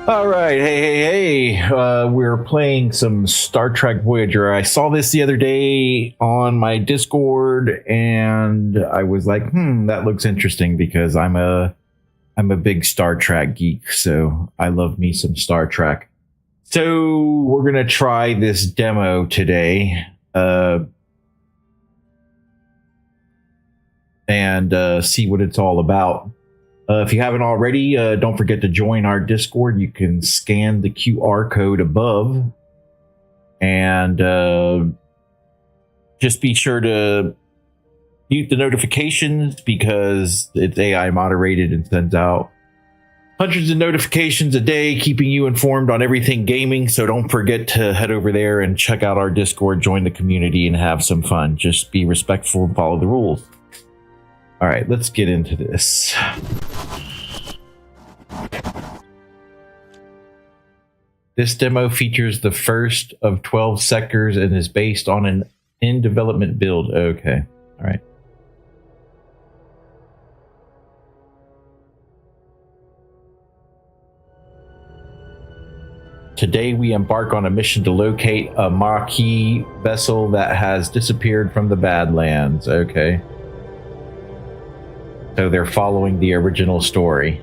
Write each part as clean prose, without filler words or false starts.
All right, hey! We're playing some Star Trek Voyager. I saw this the other day on my Discord, and I was like, that looks interesting because I'm a big Star Trek geek, so I love me some Star Trek. So we're gonna try this demo today, and see what it's all about. If you haven't already, don't forget to join our Discord. You can scan the QR code above, and just be sure to mute the notifications because it's AI moderated and sends out hundreds of notifications a day, keeping you informed on everything gaming. So don't forget to head over there and check out our Discord, join the community, and have some fun. Just be respectful and follow the rules. All right, let's get into this. This demo features the first of 12 sectors and is based on an in-development build. Okay, all right. Today we embark on a mission to locate a Maquis vessel that has disappeared from the Badlands. Okay. So they're following the original story.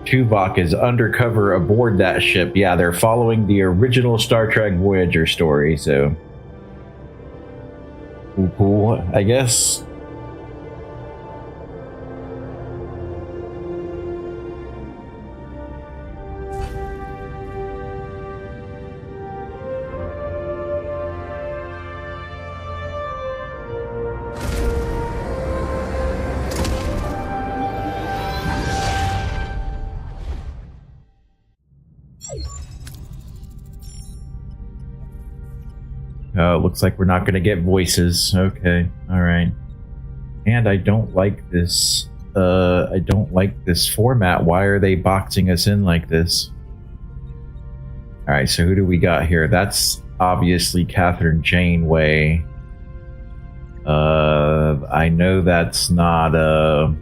Tuvok is undercover aboard that ship. Yeah, they're following the original Star Trek Voyager story, so... Cool, I guess. Looks like we're not going to get voices. Okay, all right. And I don't like this. I don't like this format. Why are they boxing us in like this? All right, so who do we got here? That's obviously Captain Janeway. I know that's not. God,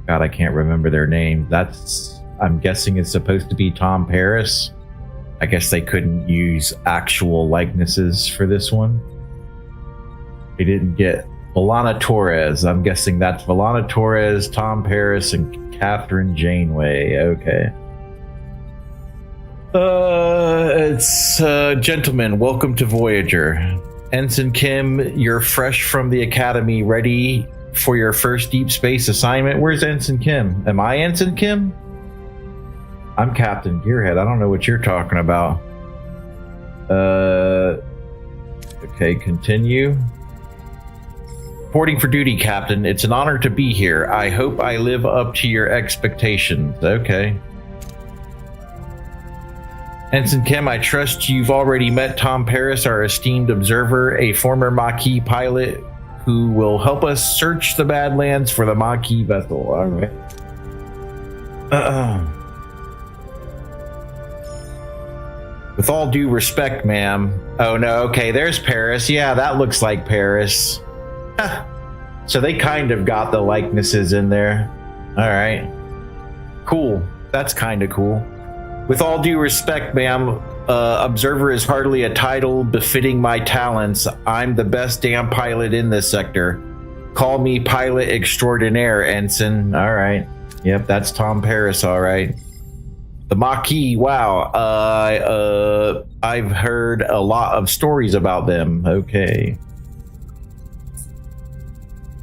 I can't remember their name. That's. I'm guessing it's supposed to be Tom Paris. I guess they couldn't use actual likenesses for this one. They didn't get Valana Torres. I'm guessing that's Valana Torres, Tom Paris, and Captain Janeway. Okay. It's gentlemen, welcome to Voyager. Ensign Kim, you're fresh from the academy, ready for your first deep space assignment. Where's Ensign Kim? Am I Ensign Kim? I'm Captain Gearhead. I don't know what you're talking about. Okay, continue. Reporting for duty, Captain. It's an honor to be here. I hope I live up to your expectations. Okay. Ensign Kim, I trust you've already met Tom Paris, our esteemed observer, a former Maquis pilot who will help us search the Badlands for the Maquis vessel. All right. With all due respect, ma'am. Oh, no, okay, there's Paris. Yeah, that looks like Paris. So they kind of got the likenesses in there. All right. Cool. That's kind of cool. With all due respect, ma'am, observer is hardly a title befitting my talents. I'm the best damn pilot in this sector. Call me pilot extraordinaire, ensign. All right. Yep, that's Tom Paris, all right. The Maquis, wow. I've heard a lot of stories about them. Okay.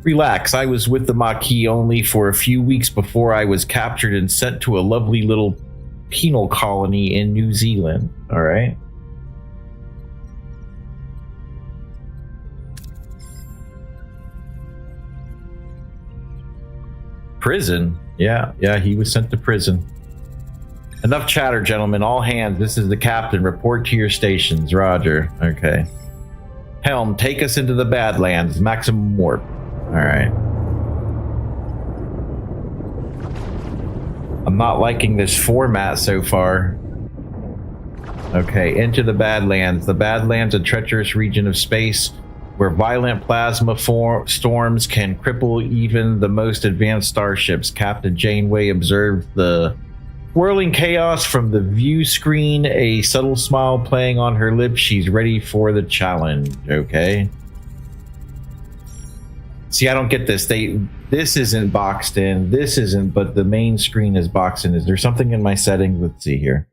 Relax, I was with the Maquis only for a few weeks before I was captured and sent to a lovely little penal colony in New Zealand. All right. Prison? Yeah, he was sent to prison. Enough chatter, gentlemen. All hands. This is the captain. Report to your stations. Roger. Okay. Helm, take us into the Badlands. Maximum warp. All right. I'm not liking this format so far. Okay, into the Badlands. The Badlands, a treacherous region of space where violent plasma storms can cripple even the most advanced starships. Captain Janeway observed the whirling chaos from the view screen, a subtle smile playing on her lips. She's ready for the challenge. Okay. See, I don't get this. This isn't boxed in. This isn't, but the main screen is boxed in. Is there something in my settings? Let's see here.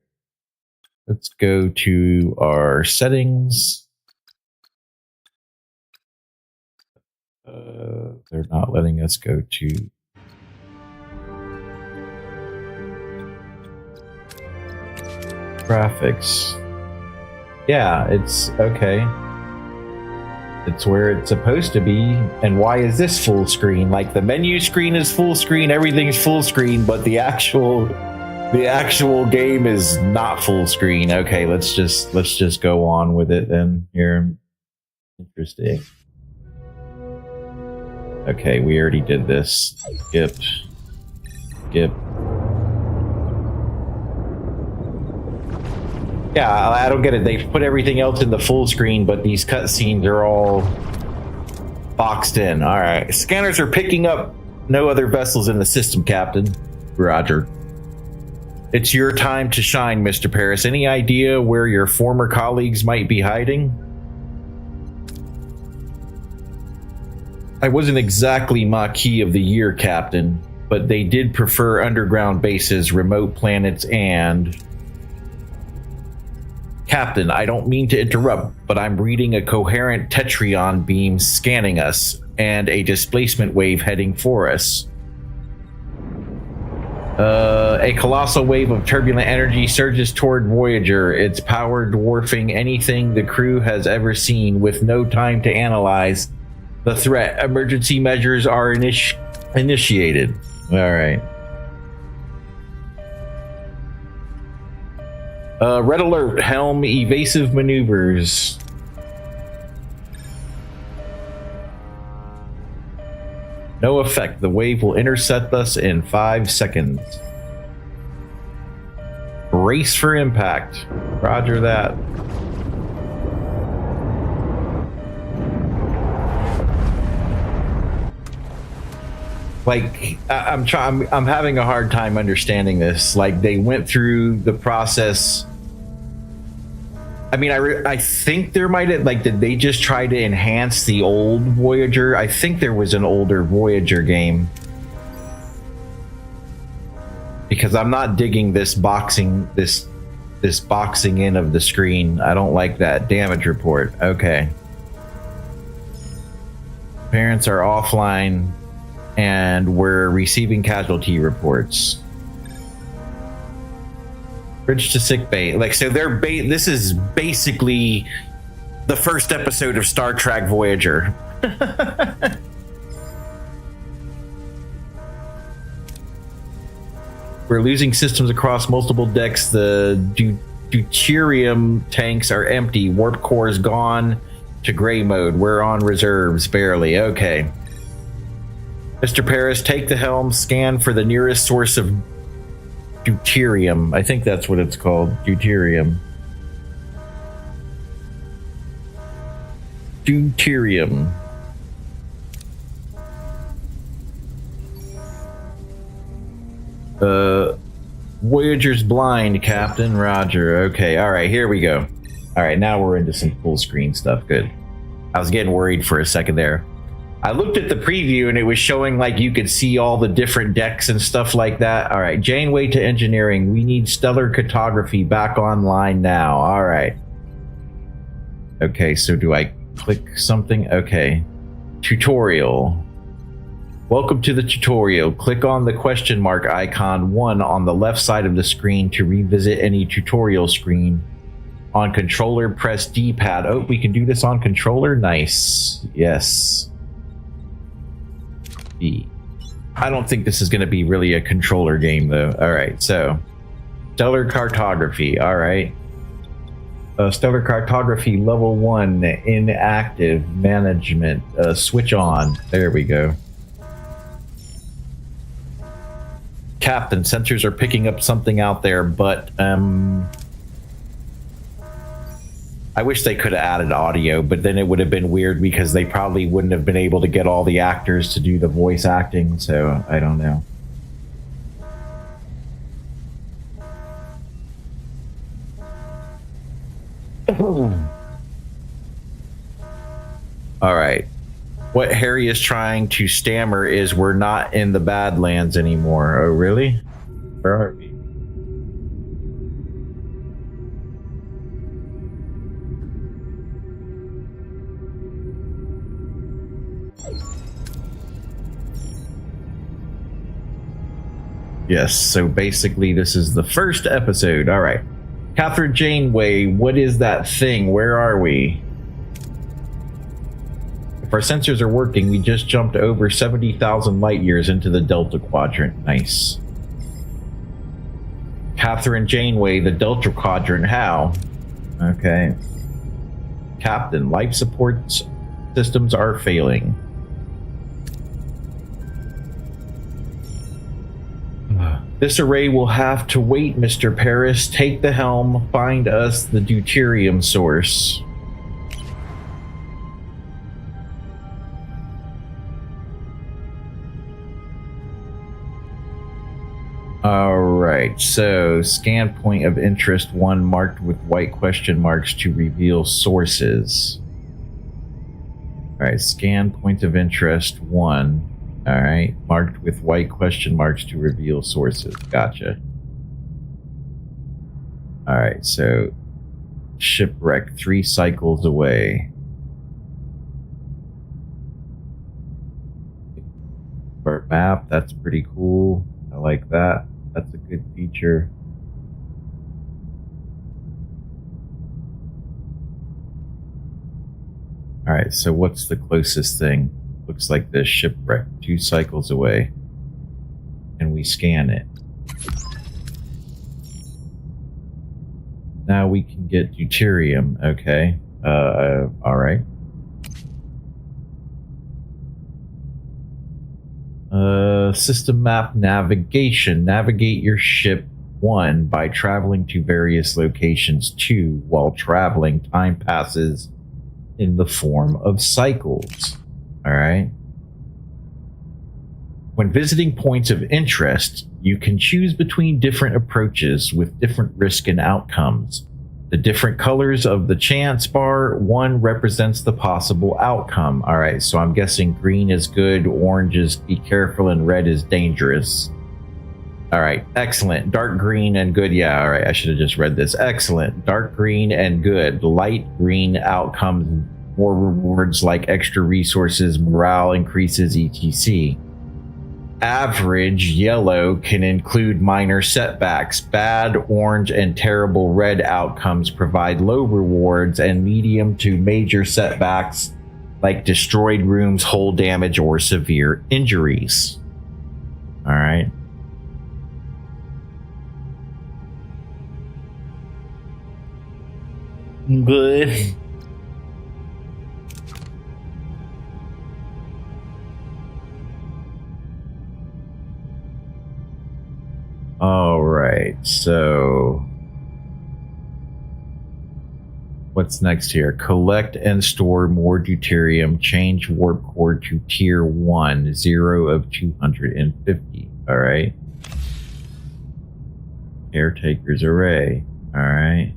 Let's go to our settings. They're not letting us go to graphics. Yeah, it's okay. It's where it's supposed to be. And why is this full screen? Like the menu screen is full screen, everything's full screen, but the actual game is not full screen. Okay, let's just go on with it then. Here, interesting. Okay, we already did this. Skip. Yeah, I don't get it. They've put everything else in the full screen, but these cutscenes are all boxed in. All right. Scanners are picking up no other vessels in the system, Captain. Roger. It's your time to shine, Mr. Paris. Any idea where your former colleagues might be hiding? I wasn't exactly Maquis of the Year, Captain, but they did prefer underground bases, remote planets, and... Captain, I don't mean to interrupt, but I'm reading a coherent Tetrion beam scanning us, and a displacement wave heading for us. A colossal wave of turbulent energy surges toward Voyager, its power dwarfing anything the crew has ever seen, with no time to analyze the threat. Emergency measures are initiated. All right. Red alert, helm, evasive maneuvers. No effect. The wave will intercept us in 5 seconds. Brace for impact. Roger that. Like, I'm having a hard time understanding this. Like, they went through the process. I mean, I think there might have, like, did they just try to enhance the old Voyager? I think there was an older Voyager game. Because I'm not digging this boxing in of the screen. I don't like that. Damage report. Okay. Parents are offline. And we're receiving casualty reports. Bridge to sick bay. Like, so they're this is basically the first episode of Star Trek Voyager. We're losing systems across multiple decks. The deuterium tanks are empty. Warp core is gone to gray mode. We're on reserves, barely. Okay. Mr. Paris, take the helm, scan for the nearest source of deuterium. I think that's what it's called, deuterium. Deuterium. Voyager's blind, Captain. Roger. Okay, all right, here we go. All right, now we're into some full screen stuff. Good. I was getting worried for a second there. I looked at the preview and it was showing like you could see all the different decks and stuff like that. All right, Janeway to engineering. We need stellar cartography back online now. All right. Okay, so do I click something? Okay. Tutorial. Welcome to the tutorial. Click on the question mark icon 1 on the left side of the screen to revisit any tutorial screen. On controller, press D-pad. Oh, we can do this on controller? Nice. Yes. B. I don't think this is going to be really a controller game, though. All right, so stellar cartography. All right. Stellar cartography level 1, inactive management. Switch on. There we go. Captain, sensors are picking up something out there, but I wish they could have added audio, but then it would have been weird because they probably wouldn't have been able to get all the actors to do the voice acting, so I don't know. All right. What Harry is trying to stammer is we're not in the Badlands anymore. Oh, really? Where are we? Yes, so basically this is the first episode. All right. Catherine Janeway, what is that thing? Where are we? If our sensors are working, we just jumped over 70,000 light years into the Delta Quadrant. Nice. Catherine Janeway, the Delta Quadrant, how? Okay. Captain, life support systems are failing. This array will have to wait, Mr. Paris. Take the helm, find us the deuterium source. Alright, so scan point of interest 1 marked with white question marks to reveal sources. Alright, scan point of interest 1. Alright, marked with white question marks to reveal sources. Gotcha. Alright, so shipwreck 3 cycles away. Our map, that's pretty cool. I like that. That's a good feature. Alright, so what's the closest thing? Looks like this shipwreck 2 cycles away. And we scan it. Now we can get deuterium. Okay. Alright. System map navigation. Navigate your ship 1 by traveling to various locations. 2, while traveling, time passes in the form of cycles. Alright. When visiting points of interest, you can choose between different approaches with different risk and outcomes. The different colors of the chance bar, 1 represents the possible outcome. Alright, so I'm guessing green is good, orange is be careful, and red is dangerous. Alright, excellent. Dark green and good. Yeah, alright, I should have just read this. Excellent. Dark green and good. Light green outcomes, more rewards like extra resources, morale increases, etc. Average yellow can include minor setbacks. Bad orange and terrible red outcomes provide low rewards, and medium to major setbacks like destroyed rooms, hull damage, or severe injuries. All right. Good. All right, so what's next here? Collect and store more deuterium. Change warp core to tier 1, 0 of 250. All right. Caretaker's array. All right.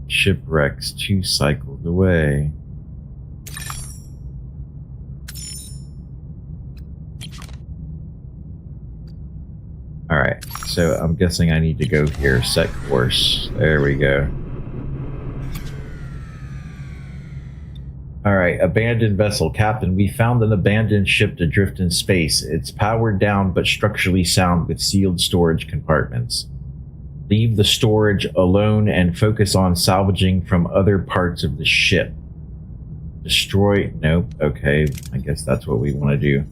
Shipwrecks 2 cycles away. All right, so I'm guessing I need to go here. Set course. There we go. Alright, abandoned vessel. Captain, we found an abandoned ship adrift in space. It's powered down but structurally sound with sealed storage compartments. Leave the storage alone and focus on salvaging from other parts of the ship. Destroy... Nope. Okay, I guess that's what we want to do.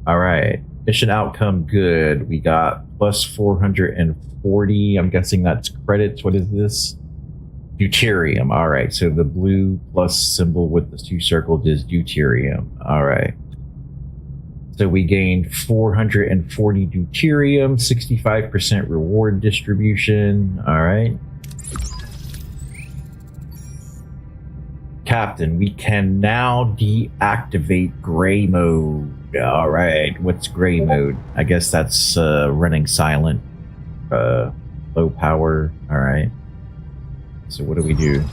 Alright, mission outcome good. We got plus 440. I'm guessing that's credits. What is this? Deuterium. All right, so the blue plus symbol with the two circles is deuterium. All right. So we gained 440 deuterium, 65% reward distribution. All right. Captain, we can now deactivate gray mode. All right. What's gray mode? I guess that's running silent. Low power. All right. So what do we do?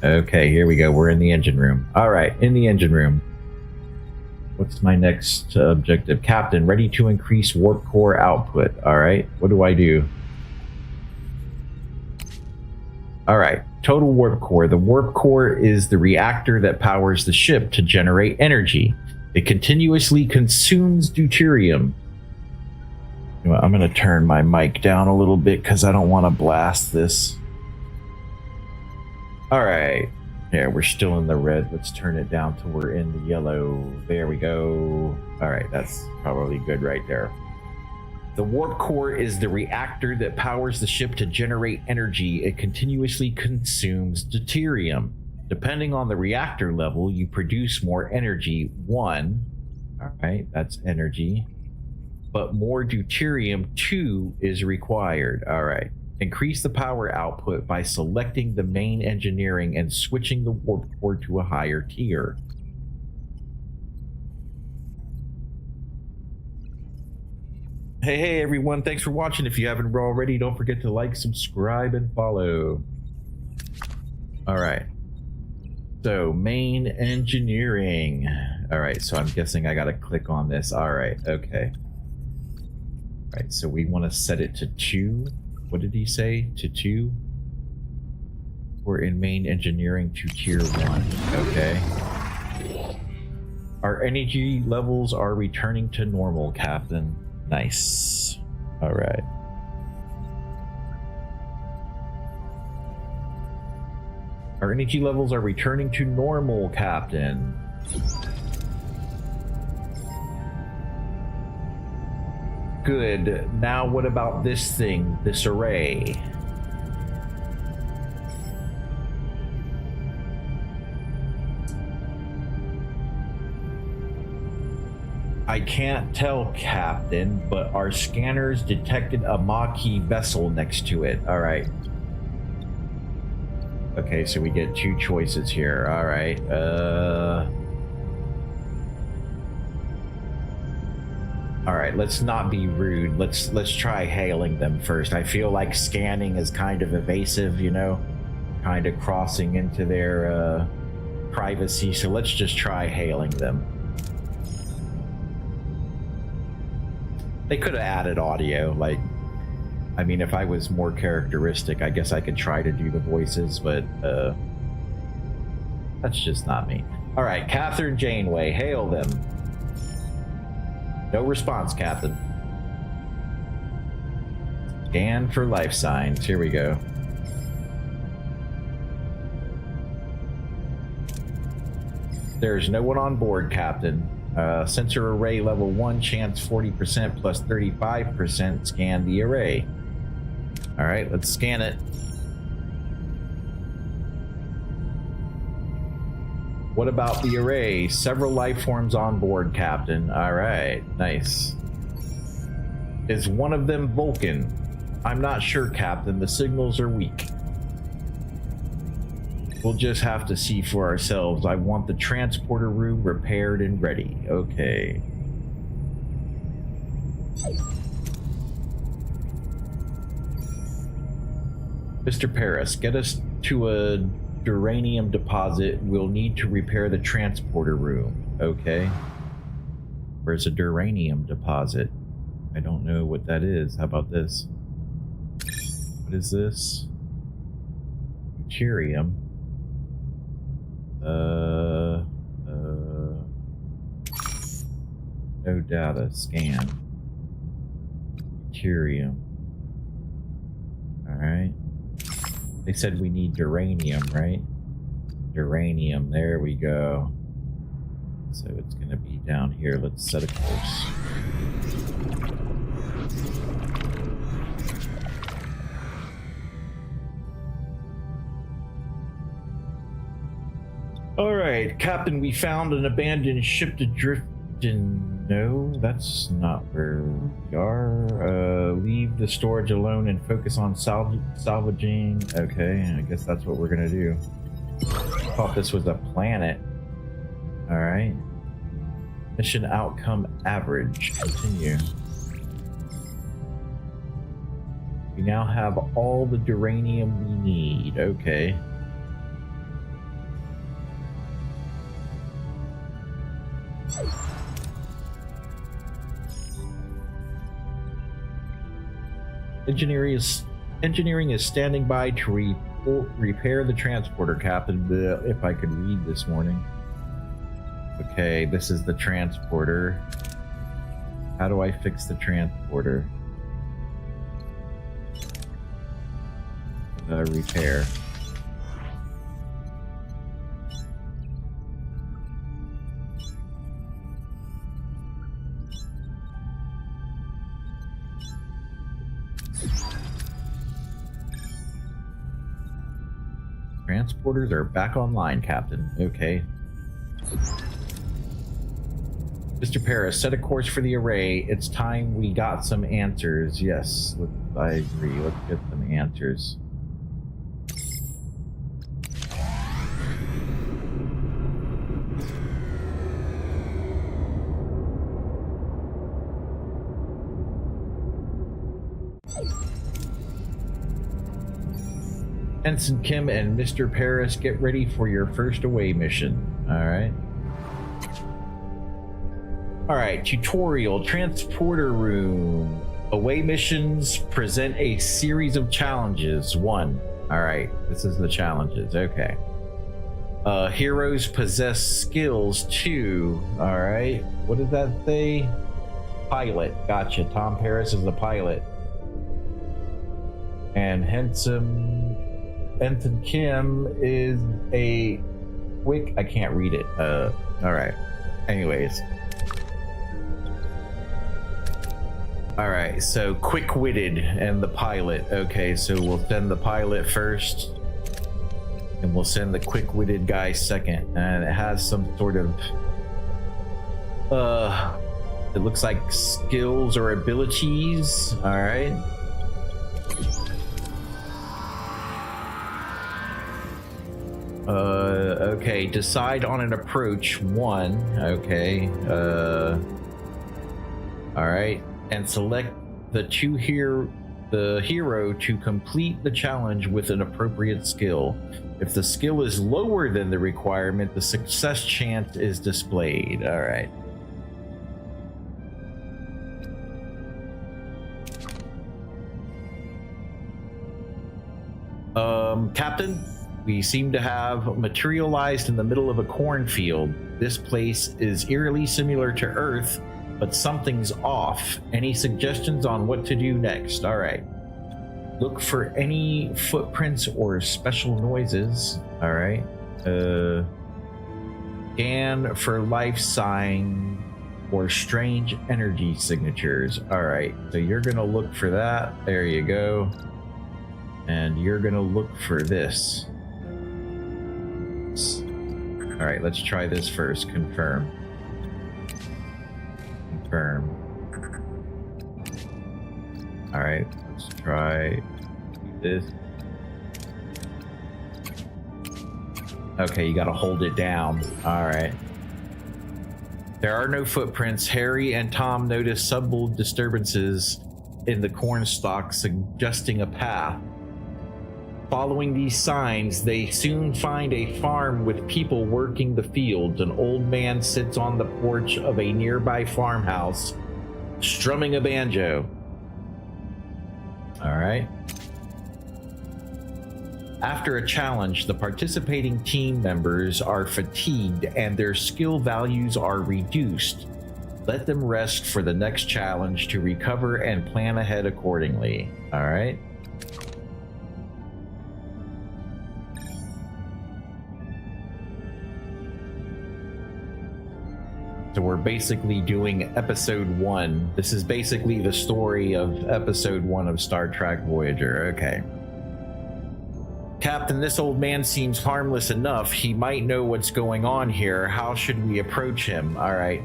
Okay, here we go. We're in the engine room. All right, in the engine room. What's my next objective? Captain, ready to increase warp core output. All right, what do I do? All right, total warp core. The warp core is the reactor that powers the ship to generate energy. It continuously consumes deuterium. You know, I'm going to turn my mic down a little bit because I don't want to blast this. All right, yeah, we're still in the red. Let's turn it down till we're in the yellow. There we go. All right, that's probably good right there. The warp core is the reactor that powers the ship to generate energy. It continuously consumes deuterium. Depending on the reactor level, you produce more energy. 1, all right, that's energy. But more deuterium, 2, is required. All right. Increase the power output by selecting the main engineering and switching the warp core to a higher tier. Hey everyone, thanks for watching. If you haven't already, don't forget to like, subscribe, and follow. Alright. So, main engineering. Alright, so I'm guessing I gotta click on this. Alright, okay. Alright, so we want to set it to 2. What did he say? To 2? We're in main engineering to tier 1. Okay. Our energy levels are returning to normal, Captain. Nice. Alright. Our energy levels are returning to normal, Captain. Good. Now what about this thing, this array? I can't tell, Captain, but our scanners detected a Maquis vessel next to it. All right. Okay, so we get 2 choices here. All right. All right, let's not be rude. Let's try hailing them first. I feel like scanning is kind of evasive, you know, kind of crossing into their privacy. So let's just try hailing them. They could have added audio. Like, I mean, if I was more characteristic, I guess I could try to do the voices, but that's just not me. All right, Catherine Janeway, hail them. No response, Captain. Scan for life signs. Here we go. There's no one on board, Captain. Sensor array level 1, chance 40% plus 35%. Scan the array. All right, let's scan it. What about the array? Several life forms on board, Captain. All right, nice. Is one of them Vulcan? I'm not sure, Captain. The signals are weak. We'll just have to see for ourselves. I want the transporter room repaired and ready. Okay. Mr. Paris, get us to a uranium deposit. We'll need to repair the transporter room. Okay. Where's a duranium deposit? I don't know what that is. How about this? What is this? Deuterium. No data. Scan. Deuterium. Alright. They said we need duranium, right? Duranium. There we go. So it's going to be down here. Let's set a course. Alright, Captain, we found an abandoned ship adrift in... No, that's not where we are. Leave the storage alone and focus on salvaging. Okay, I guess that's what we're gonna do. I thought this was a planet. Alright. Mission outcome average. Continue. We now have all the duranium we need. Okay. Engineering is standing by to repair the transporter, Captain. If I could read this morning. Okay, this is the transporter. How do I fix the transporter? Repair. Transporters are back online, Captain. Okay. Mr. Paris, set a course for the array. It's time we got some answers. Yes, I agree. Let's get some answers. Ensign Kim and Mr. Paris, get ready for your first away mission. Alright. Alright, tutorial, transporter room. Away missions present a series of challenges. 1. Alright, this is the challenges. Okay. Heroes possess skills. 2. Alright. What does that say? Pilot. Gotcha. Tom Paris is the pilot. And Ensign Kim is a quick... I can't read it. Alright. Anyways. Alright, so quick-witted and the pilot. Okay, so we'll send the pilot first. And we'll send the quick-witted guy second. And it has some sort of... it looks like skills or abilities. Alright. Okay, decide on an approach. 1. Okay. Alright. And select the hero to complete the challenge with an appropriate skill. If the skill is lower than the requirement, the success chance is displayed. Alright. Captain? We seem to have materialized in the middle of a cornfield. This place is eerily similar to Earth, but something's off. Any suggestions on what to do next? All right. Look for any footprints or special noises. All right. Scan for life sign or strange energy signatures. All right. So you're going to look for that. There you go. And you're going to look for this. All right, let's try this first. Confirm. Confirm. All right, let's try this. Okay, you gotta hold it down. All right. There are no footprints. Harry and Tom notice subtle disturbances in the corn stalk, suggesting a path. Following these signs, they soon find a farm with people working the fields. An old man sits on the porch of a nearby farmhouse, strumming a banjo. All right. After a challenge, the participating team members are fatigued and their skill values are reduced. Let them rest for the next challenge to recover and plan ahead accordingly. All right. So we're basically doing episode 1. This is basically the story of episode 1 of Star Trek Voyager. Okay. Captain, this old man seems harmless enough. He might know what's going on here. How should we approach him? All right.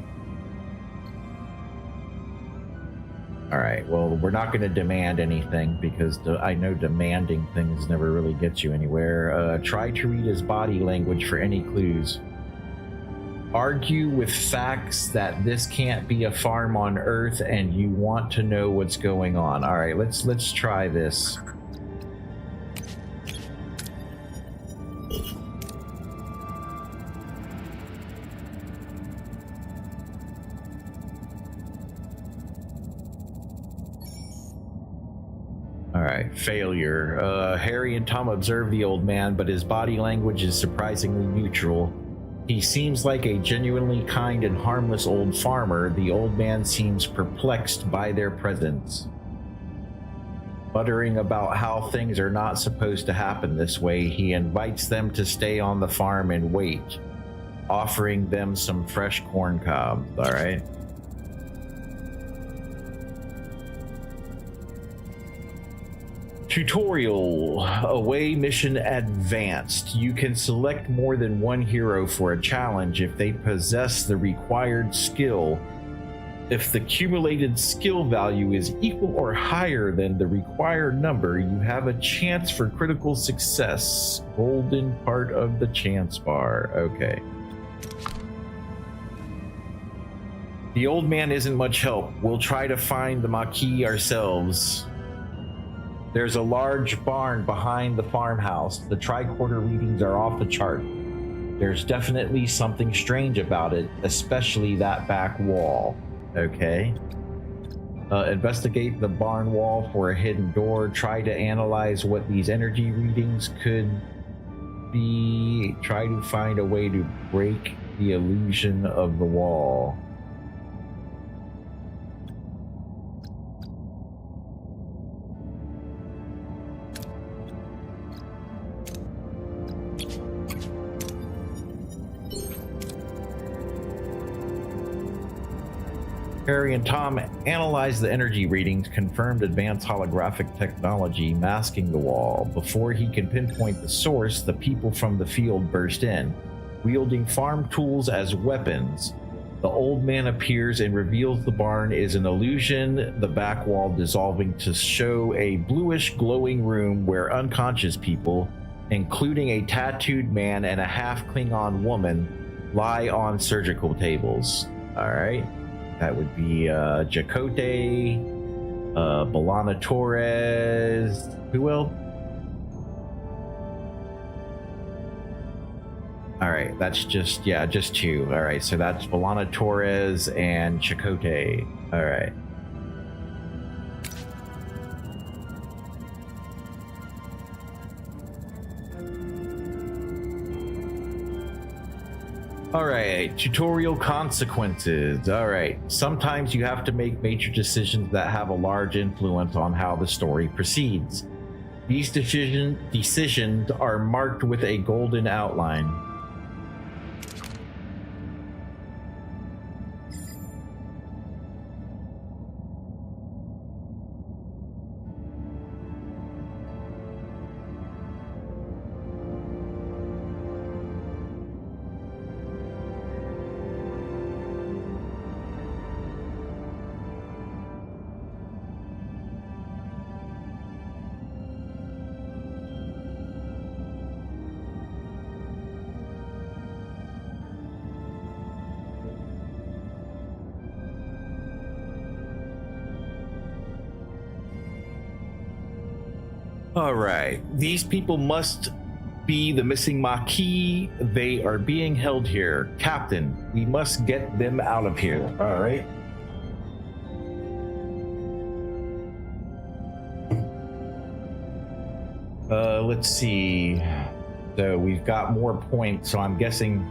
All right. Well, we're not going to demand anything because I know demanding things never really gets you anywhere. Try to read his body language for any clues. Argue with facts that this can't be a farm on Earth and you want to know what's going on. All right, let's try this. All right, failure. Harry and Tom observe the old man, but his body language is surprisingly neutral. He seems like a genuinely kind and harmless old farmer. The old man seems perplexed by their presence, muttering about how things are not supposed to happen this way. He invites them to stay on the farm and wait, offering them some fresh corn cobs. All right. Tutorial. Away mission advanced. You can select more than one hero for a challenge if they possess the required skill. If the cumulated skill value is equal or higher than the required number, you have a chance for critical success. Golden part of the chance bar. Okay. The old man isn't much help. We'll try to find the Maquis ourselves. There's a large barn behind the farmhouse. The tricorder readings are off the chart. There's definitely something strange about it, especially that back wall. Okay. Investigate the barn wall for a hidden door. Try to analyze what these energy readings could be. Try to find a way to break the illusion of the wall. Harry and Tom analyzed the energy readings, confirmed advanced holographic technology masking the wall. Before he can pinpoint the source, the people from the field burst in, wielding farm tools as weapons. The old man appears and reveals the barn is an illusion, the back wall dissolving to show a bluish glowing room where unconscious people, including a tattooed man and a half Klingon woman, lie on surgical tables. All right. That would be Chakotay, B'Elanna Torres. Who else? All right, that's just two. All right, so that's B'Elanna Torres and Chakotay. All right. Alright, tutorial consequences. Alright, sometimes you have to make major decisions that have a large influence on how the story proceeds. These decisions are marked with a golden outline. All right. These people must be the missing Maquis. They are being held here. Captain, we must get them out of here. All right. Let's see. So we've got more points, so I'm guessing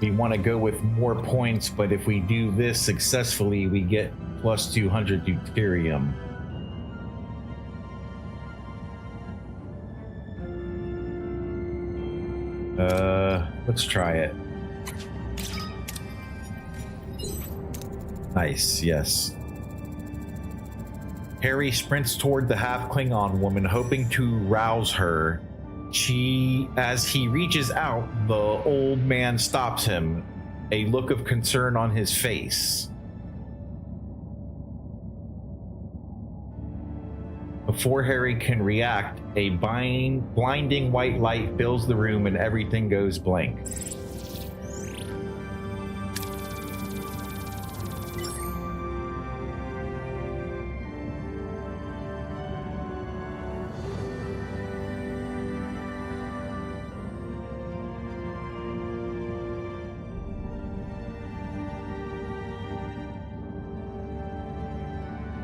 we want to go with more points, but if we do this successfully, we get plus 200 deuterium. Let's try it. Nice, yes. Harry sprints toward the half-Klingon woman, hoping to rouse her. As he reaches out, the old man stops him, a look of concern on his face. Before Harry can react, a blinding white light fills the room and everything goes blank.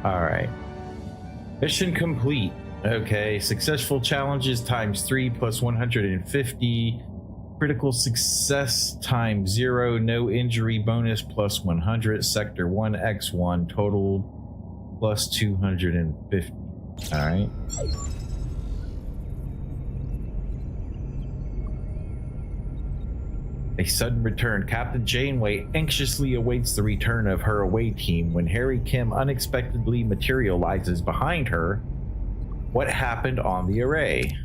All right. Mission complete. Okay, successful challenges times 3 plus 150. Critical success times 0. No injury bonus plus 100. Sector 1 X1 total plus 250. All right. A sudden return. Captain Janeway anxiously awaits the return of her away team when Harry Kim unexpectedly materializes behind her. What happened on the array?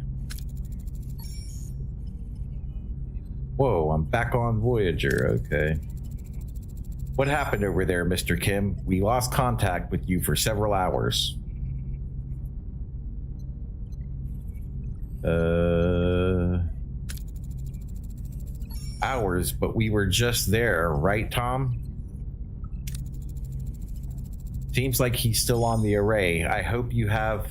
Whoa, I'm back on Voyager. Okay. What happened over there, Mr. Kim? We lost contact with you for several hours. Hours, but we were just there, right, Tom? Seems like he's still on the array. I hope you have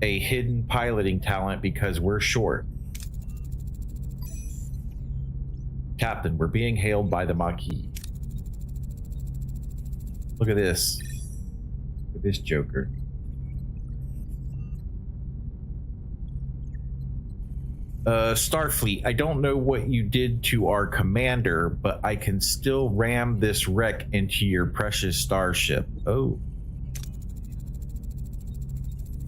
a hidden piloting talent because we're short. Captain, we're being hailed by the Maquis. Look at this. Look at this joker. Starfleet, I don't know what you did to our commander, but I can still ram this wreck into your precious starship. Oh.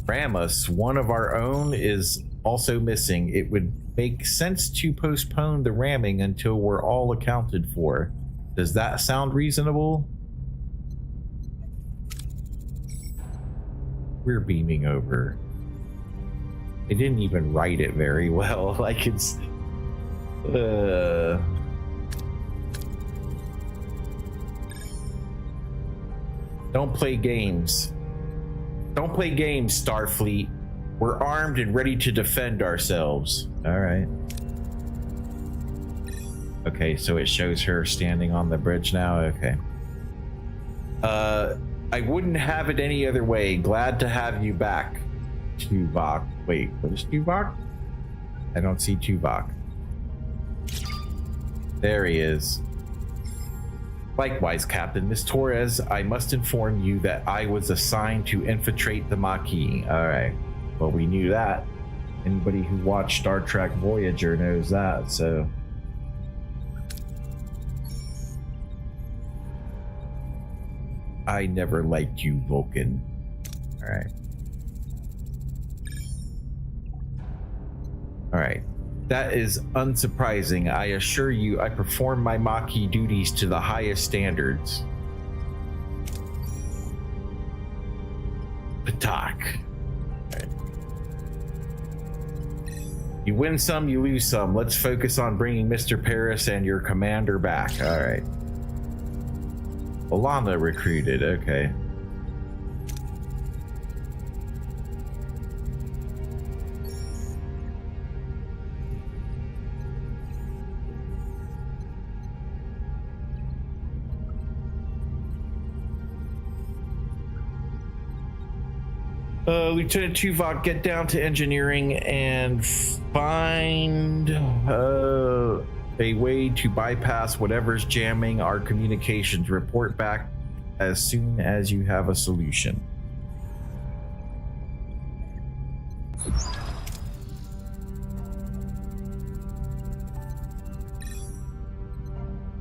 Ram us. One of our own is also missing. It would make sense to postpone the ramming until we're all accounted for. Does that sound reasonable? We're beaming over. They didn't even write it very well. Like it's don't play games. Don't play games, Starfleet. We're armed and ready to defend ourselves. All right. Okay, so it shows her standing on the bridge now. Okay. I wouldn't have it any other way. Glad to have you back, Tuvok. Wait, what is Tuvok? I don't see Tuvok. There he is. Likewise, Captain. Miss Torres, I must inform you that I was assigned to infiltrate the Maquis. Alright. Well, we knew that. Anybody who watched Star Trek Voyager knows that, so... I never liked you, Vulcan. Alright. Alright. That is unsurprising. I assure you, I perform my Maquis duties to the highest standards. Patak. Right. You win some, you lose some. Let's focus on bringing Mr. Paris and your commander back. Alright. Alana recruited, okay. Lieutenant Tuvok, get down to engineering and find a way to bypass whatever's jamming our communications. Report back as soon as you have a solution.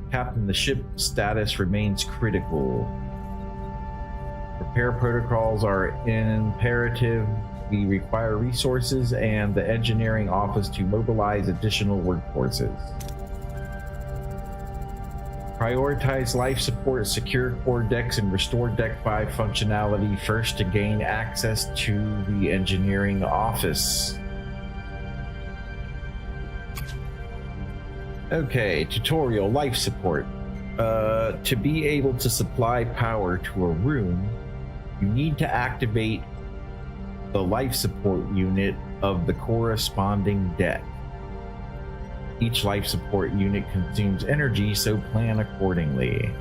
Captain, the ship status remains critical. Repair protocols are imperative. We require resources and the engineering office to mobilize additional workforces. Prioritize life support, secure core decks, and restore Deck 5 functionality first to gain access to the engineering office. Okay, tutorial, life support. To be able to supply power to a room, you need to activate the life support unit of the corresponding deck. Each life support unit consumes energy, so plan accordingly.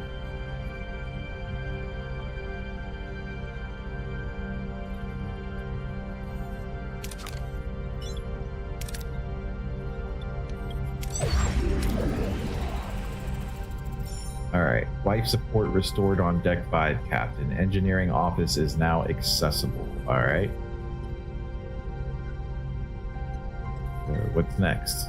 Alright, life support restored on Deck 5, Captain. Engineering office is now accessible. Alright. What's next?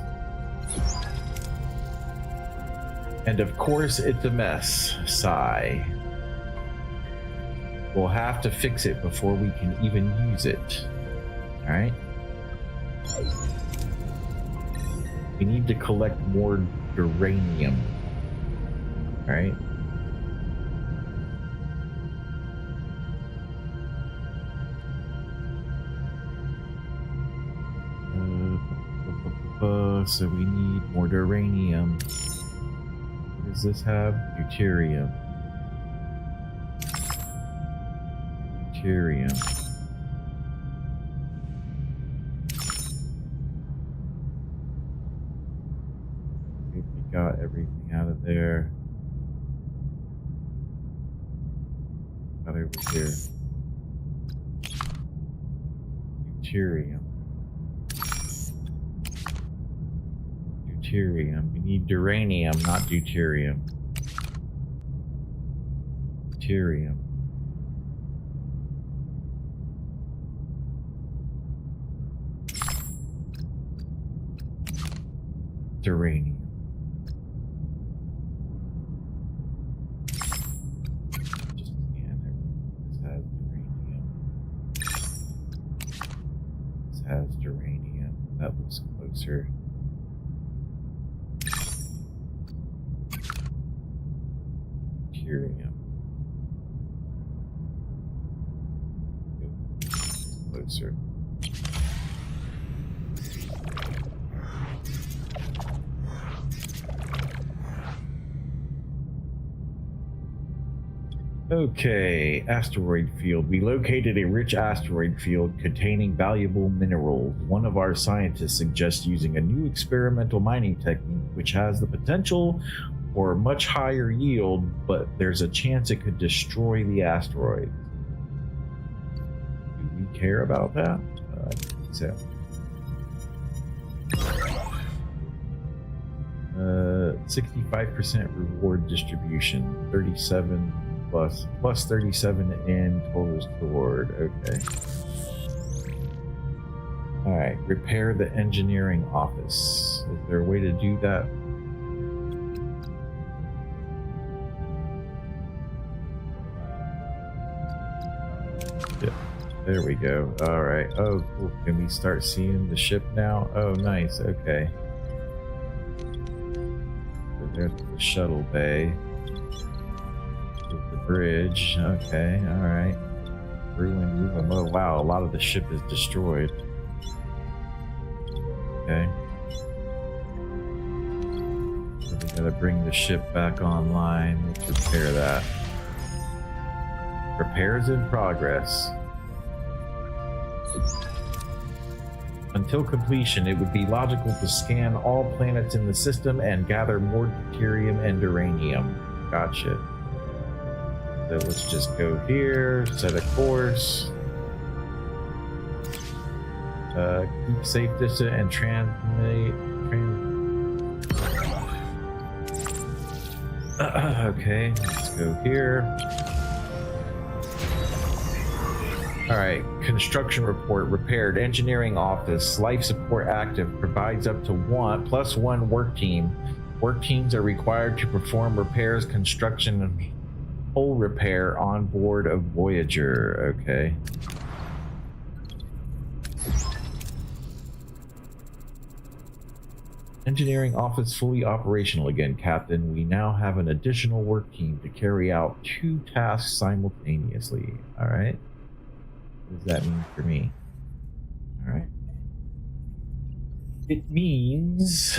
And of course, it's a mess. Sigh. We'll have to fix it before we can even use it. Alright. We need to collect more uranium. Alright. So we need more uranium. What does this have? Deuterium. Deuterium. We got everything out of there. Got over here. Deuterium. Deuterium. We need uranium, not deuterium. Deuterium. Uranium. Just scan everything. This has uranium. This has uranium. That looks closer. Deuterium. Closer. Okay, asteroid field. We located a rich asteroid field containing valuable minerals. One of our scientists suggests using a new experimental mining technique which has the potential for much higher yield, but there's a chance it could destroy the asteroid. Do we care about that? I think so. 65% reward distribution, 37 plus 37 in total stored. Okay. All right. Repair the engineering office. Is there a way to do that? Yeah. There we go. All right. Oh, cool. Can we start seeing the ship now? Oh, nice. Okay. So there's the shuttle bay. Bridge. Okay, all right. Ruin. Oh wow, a lot of the ship is destroyed. Okay. So we gotta bring the ship back online. Let's repair that. Repairs in progress. Until completion, it would be logical to scan all planets in the system and gather more deuterium and uranium. Gotcha. So let's just go here, set a course. Keep safe distance and transmit. Okay, let's go here. All right, construction report repaired. Engineering office, life support active, provides up to +1 work team. Work teams are required to perform repairs, construction, and hull repair on board of Voyager. Okay. Engineering office fully operational again, Captain. We now have an additional work team to carry out 2 tasks simultaneously. All right. What does that mean for me? All right. It means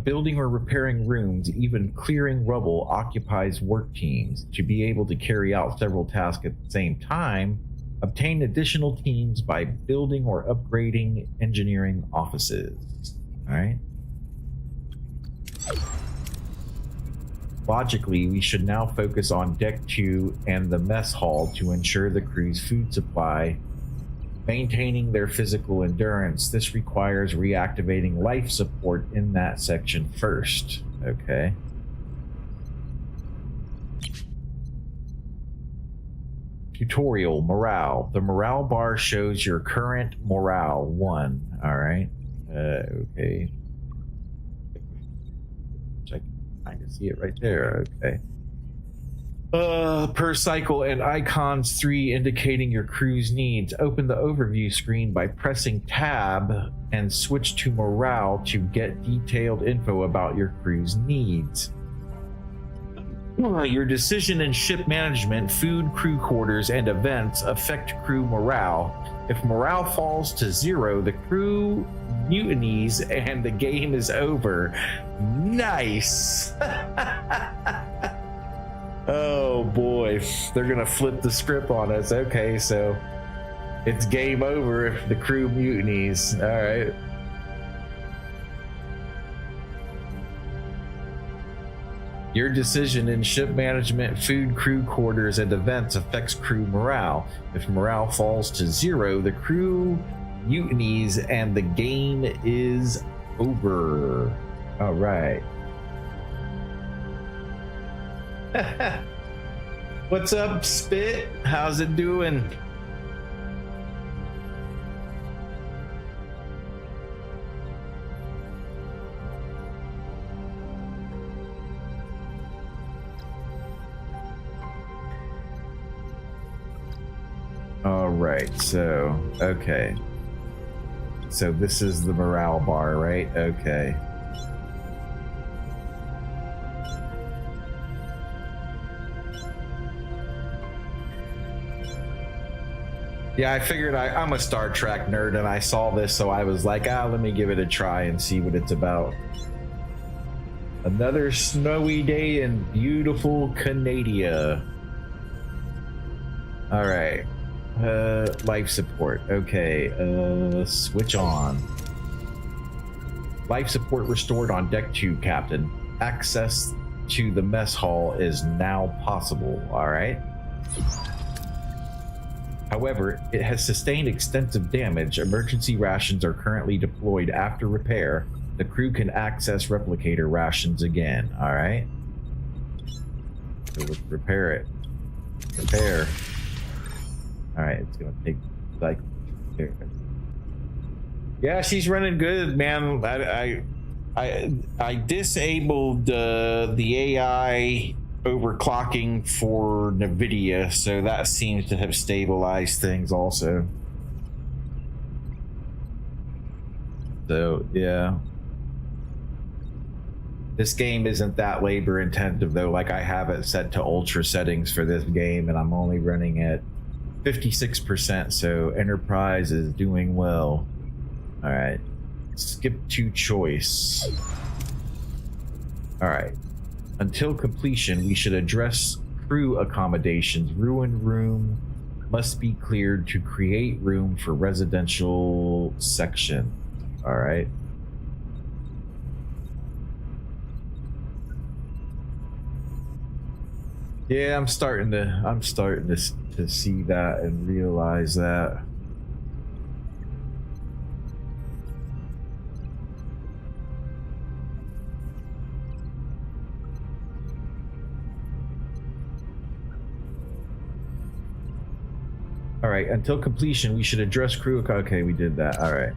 building or repairing rooms, even clearing rubble, occupies work teams. To be able to carry out several tasks at the same time, obtain additional teams by building or upgrading engineering offices. All right. Logically, we should now focus on Deck 2 and the mess hall to ensure the crew's food supply, maintaining their physical endurance. This requires reactivating life support in that section first. Okay. Tutorial morale. The morale bar shows your current morale 1. All right. Okay. I can kind of see it right there. Okay. Per cycle and icons 3 indicating your crew's needs. Open the overview screen by pressing tab and switch to morale to get detailed info about your crew's needs. Your decision in ship management, food, crew quarters, and events affect crew morale. If morale falls to 0, the crew mutinies and the game is over. Nice. Oh boy, they're gonna flip the script on us. Okay, so it's game over if the crew mutinies. All right. Your decision in ship management, food, crew quarters, and events affects crew morale. If morale falls to 0, the crew mutinies and the game is over. All right. What's up, Spit? How's it doing? All right, so, okay. So this is the morale bar, right? Okay. Yeah, I figured I'm a Star Trek nerd and I saw this, so I was like, let me give it a try and see what it's about. Another snowy day in beautiful Canada. All right. Life support. Okay, switch on. Life support restored on Deck 2, Captain. Access to the mess hall is now possible. All right. However, it has sustained extensive damage. Emergency rations are currently deployed after repair. The crew can access replicator rations again. All right. So let's repair it. Repair. All right, it's gonna take like. Yeah, she's running good, man. I disabled the AI overclocking for NVIDIA, so that seems to have stabilized things also. So yeah, this game isn't that labor intensive though. Like, I have it set to ultra settings for this game, and I'm only running at 56%, so Enterprise is doing well. All right, skip to choice. All right, until completion, we should address crew accommodations. Ruined room must be cleared to create room for residential section. All right. Yeah, I'm starting to see that and realize that. All right, until completion, we should address crew. Okay, we did that. All right.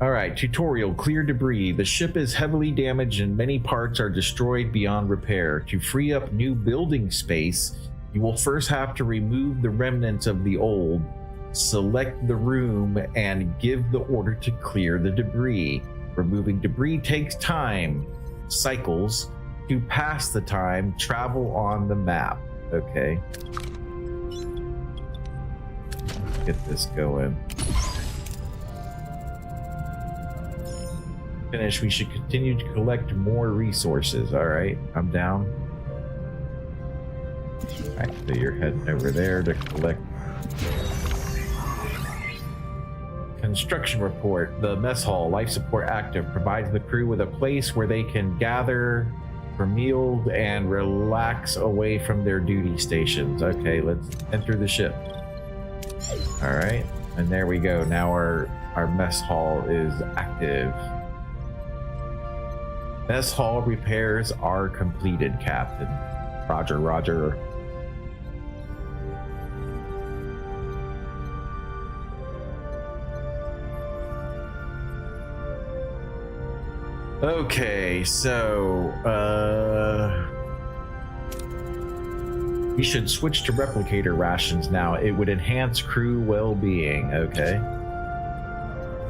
All right, tutorial, clear debris. The ship is heavily damaged and many parts are destroyed beyond repair. To free up new building space, you will first have to remove the remnants of the old, select the room, and give the order to clear the debris. Removing debris takes time, cycles. To pass the time, travel on the map. Okay. Let's get this going. Finish, we should continue to collect more resources. All right, I'm down. All right, so you're heading over there to collect. Construction report. The mess hall, life support active, provides the crew with a place where they can gather for meals and relax away from their duty stations. Okay, let's enter the ship. All right, and there we go. Now our mess hall is active. Mess hall repairs are completed, Captain. Roger, roger. Okay, so we should switch to replicator rations now. It would enhance crew well-being. Okay.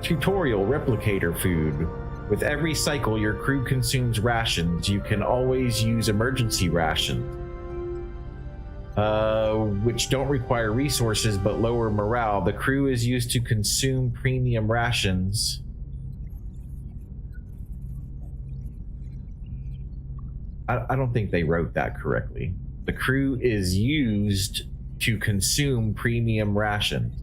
Tutorial, replicator food. With every cycle your crew consumes rations, you can always use emergency rations, which don't require resources but lower morale. The crew is used to consume premium rations. I don't think they wrote that correctly. The crew is used to consume premium rations.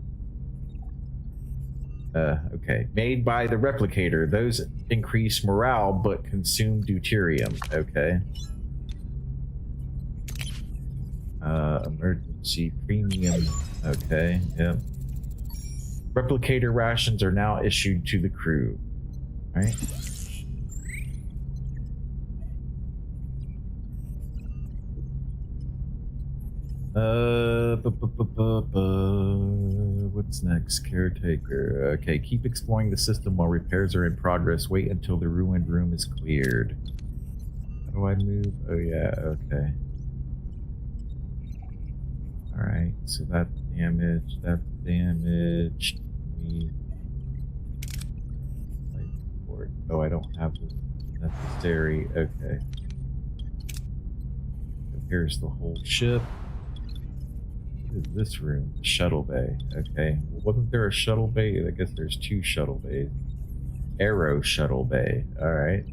Okay. Made by the replicator. Those increase morale but consume deuterium. Okay. Emergency premium. Okay. Yep. Replicator rations are now issued to the crew. All right. What's next? Caretaker. Okay, keep exploring the system while repairs are in progress. Wait until the ruined room is cleared. How do I move? Oh yeah, okay. Alright, so that's damage, that's damaged. Oh, I don't have the necessary. Okay. So here's the whole ship. What is this room? The shuttle bay. Okay. Well, wasn't there a shuttle bay? I guess there's two shuttle bays. Aero shuttle bay. Alright.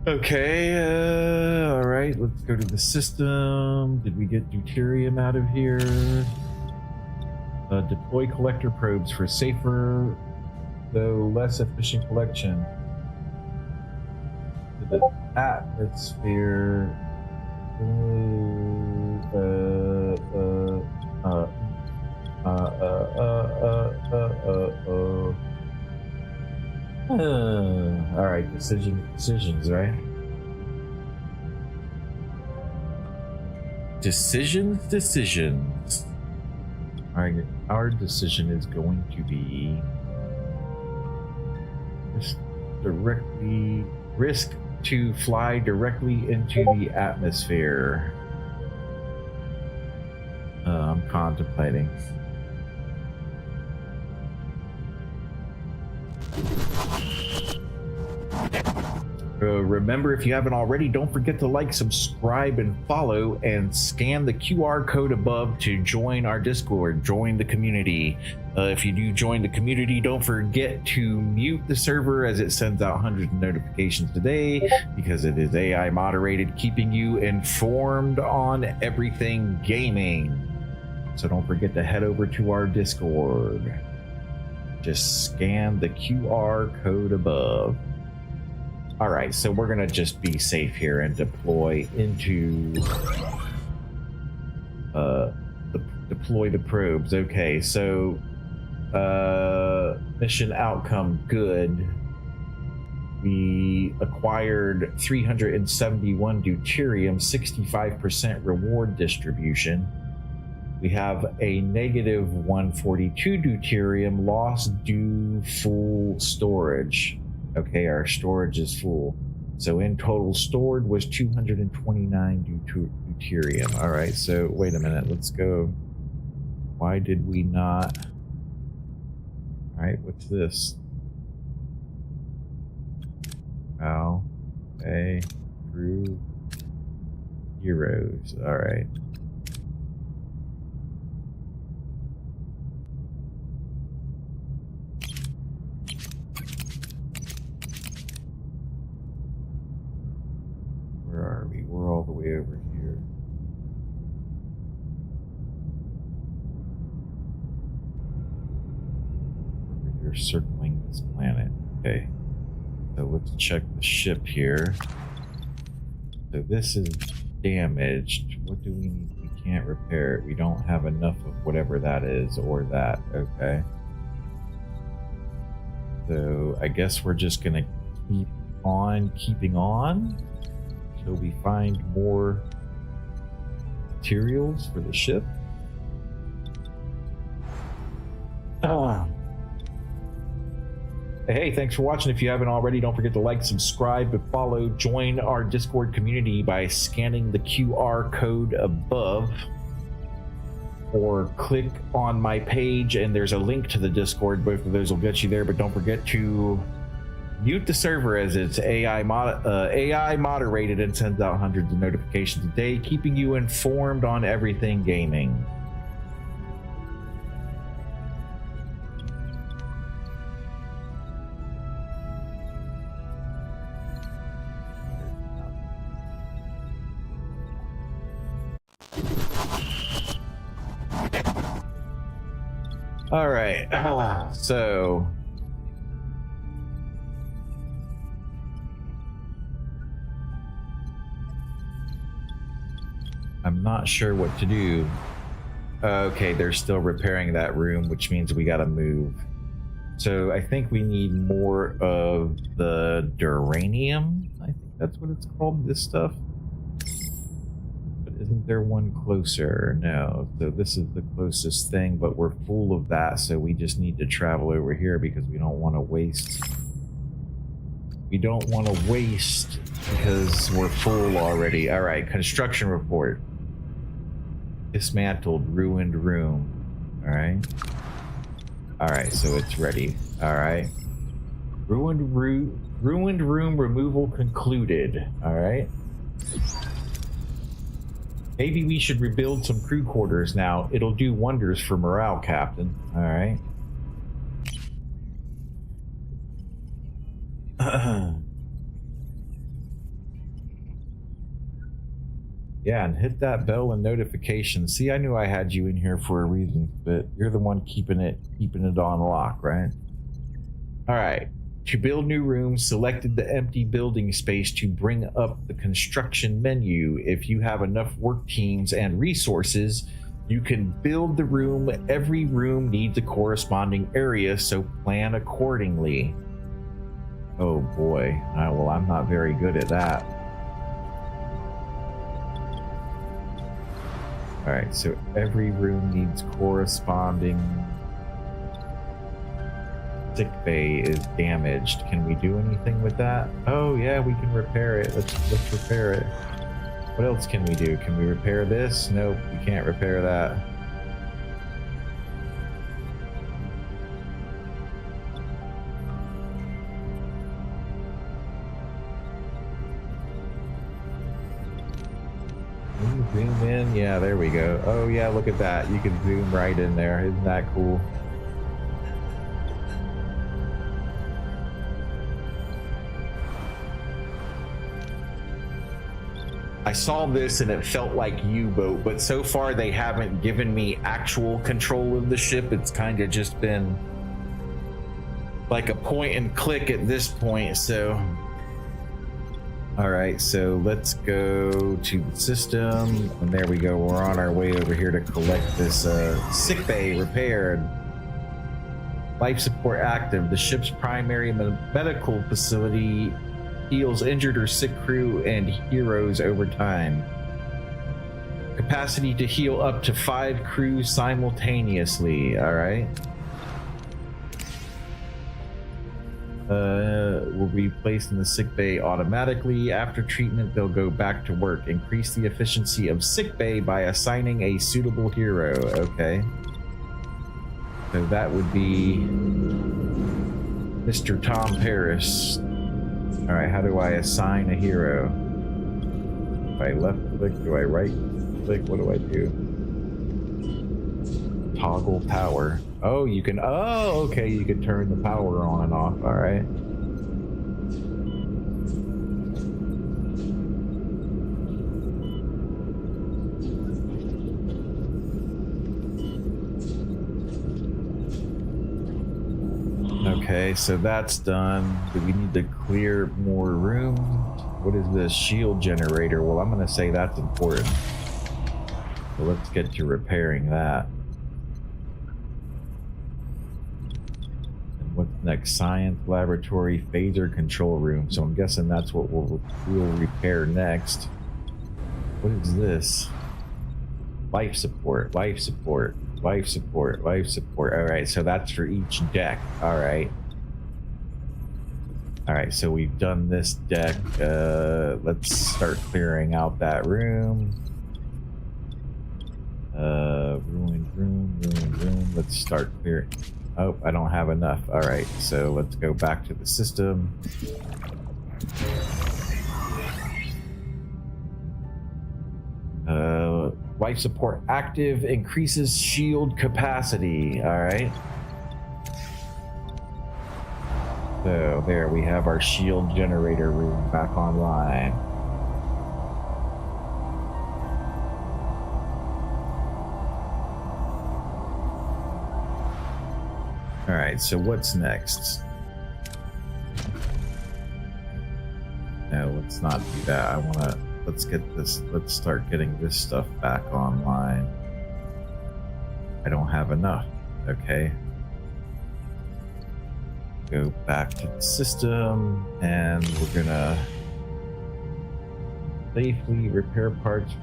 Okay, alright, let's go to the system. Did we get deuterium out of here? Deploy collector probes for safer, though less efficient collection. To the atmosphere. Alright, decisions, right? Decisions. Alright, our decision is going to be risk to fly directly into the atmosphere. I'm contemplating. Remember, if you haven't already, don't forget to like, subscribe, and follow, and scan the QR code above to join our Discord, join the community. If you do join the community, don't forget to mute the server as it sends out hundreds of notifications today, because it is AI moderated, keeping you informed on everything gaming. So don't forget to head over to our Discord. Just scan the QR code above. All right, so we're gonna just be safe here and deploy into deploy the probes. Okay, so mission outcome good. We acquired 371 deuterium, 65% reward distribution. We have a negative 142 deuterium, lost due full storage. Okay, our storage is full. So in total stored was 229 deuterium. All right, so wait a minute, let's go. Why did we not? All right, what's this? Wow. Okay, through heroes. All right. Where are we? We're all the way over here. We're circling this planet. Okay. So let's check the ship here. So this is damaged. What do we need? We can't repair it. We don't have enough of whatever that is or that. Okay. So I guess we're just gonna keep on keeping on until we find more materials for the ship. Hey, thanks for watching. If you haven't already, don't forget to like, subscribe, and follow. Join our Discord community by scanning the QR code above, or click on my page and there's a link to the Discord. Both of those will get you there, but don't forget to mute the server as it's AI moderated and sends out hundreds of notifications a day, keeping you informed on everything gaming. All right, so I'm not sure what to do. Okay, they're still repairing that room, which means we gotta move. So I think we need more of the duranium. I think that's what it's called, this stuff. But isn't there one closer? No, so this is the closest thing, but we're full of that, so we just need to travel over here because we don't want to waste. We don't want to waste because we're full already. All right, construction report. Dismantled, ruined room. All right. All right, so it's ready. All right. Ruined room removal concluded. All right. Maybe we should rebuild some crew quarters now. It'll do wonders for morale, Captain. All right. Yeah, and hit that bell and notification. See, I knew I had you in here for a reason, but you're the one keeping it on lock, right? All right. To build new rooms, selected the empty building space to bring up the construction menu. If you have enough work teams and resources, you can build the room. Every room needs a corresponding area, so plan accordingly. Oh boy. Well, I'm not very good at that. All right, so every room needs corresponding. Sick bay is damaged. Can we do anything with that? Oh yeah, we can repair it. Let's repair it. What else can we do? Can we repair this? Nope, we can't repair that. Zoom in. Yeah, there we go. Oh yeah, look at that. You can zoom right in there. Isn't that cool? I saw this and it felt like U-boat, but so far they haven't given me actual control of the ship. It's kind of just been like a point and click at this point. So all right, so let's go to the system, and there we go. We're on our way over here to collect this sick bay repaired. Life support active. The ship's primary medical facility heals injured or sick crew and heroes over time. Capacity to heal up to 5 crews simultaneously. All right. Will be placed in the sick bay automatically. After treatment, they'll go back to work. Increase the efficiency of sick bay by assigning a suitable hero. Okay. So that would be Mr. Tom Paris. All right, how do I assign a hero? Do I left click? Do I right click? What do I do? Toggle power. Oh, you can, oh, okay, you can turn the power on and off. All right. Okay, so that's done. Do we need to clear more room? What is this? Shield generator. Well, I'm going to say that's important. So let's get to repairing that. And what's next? Science laboratory phaser control room. So I'm guessing that's what we'll repair next. What is this? Life support, life support, life support, life support. All right, so that's for each deck. All right. All right, so we've done this deck. Let's start clearing out that room. Ruined room, ruined room. Let's start clearing. Oh, I don't have enough. All right, so let's go back to the system. Life support active, increases shield capacity. All right. So there we have our shield generator room back online. All right, so what's next? No, let's not do that. I want to, let's get this, let's start getting this stuff back online. I don't have enough. Okay. Go back to the system, and we're gonna safely repair parts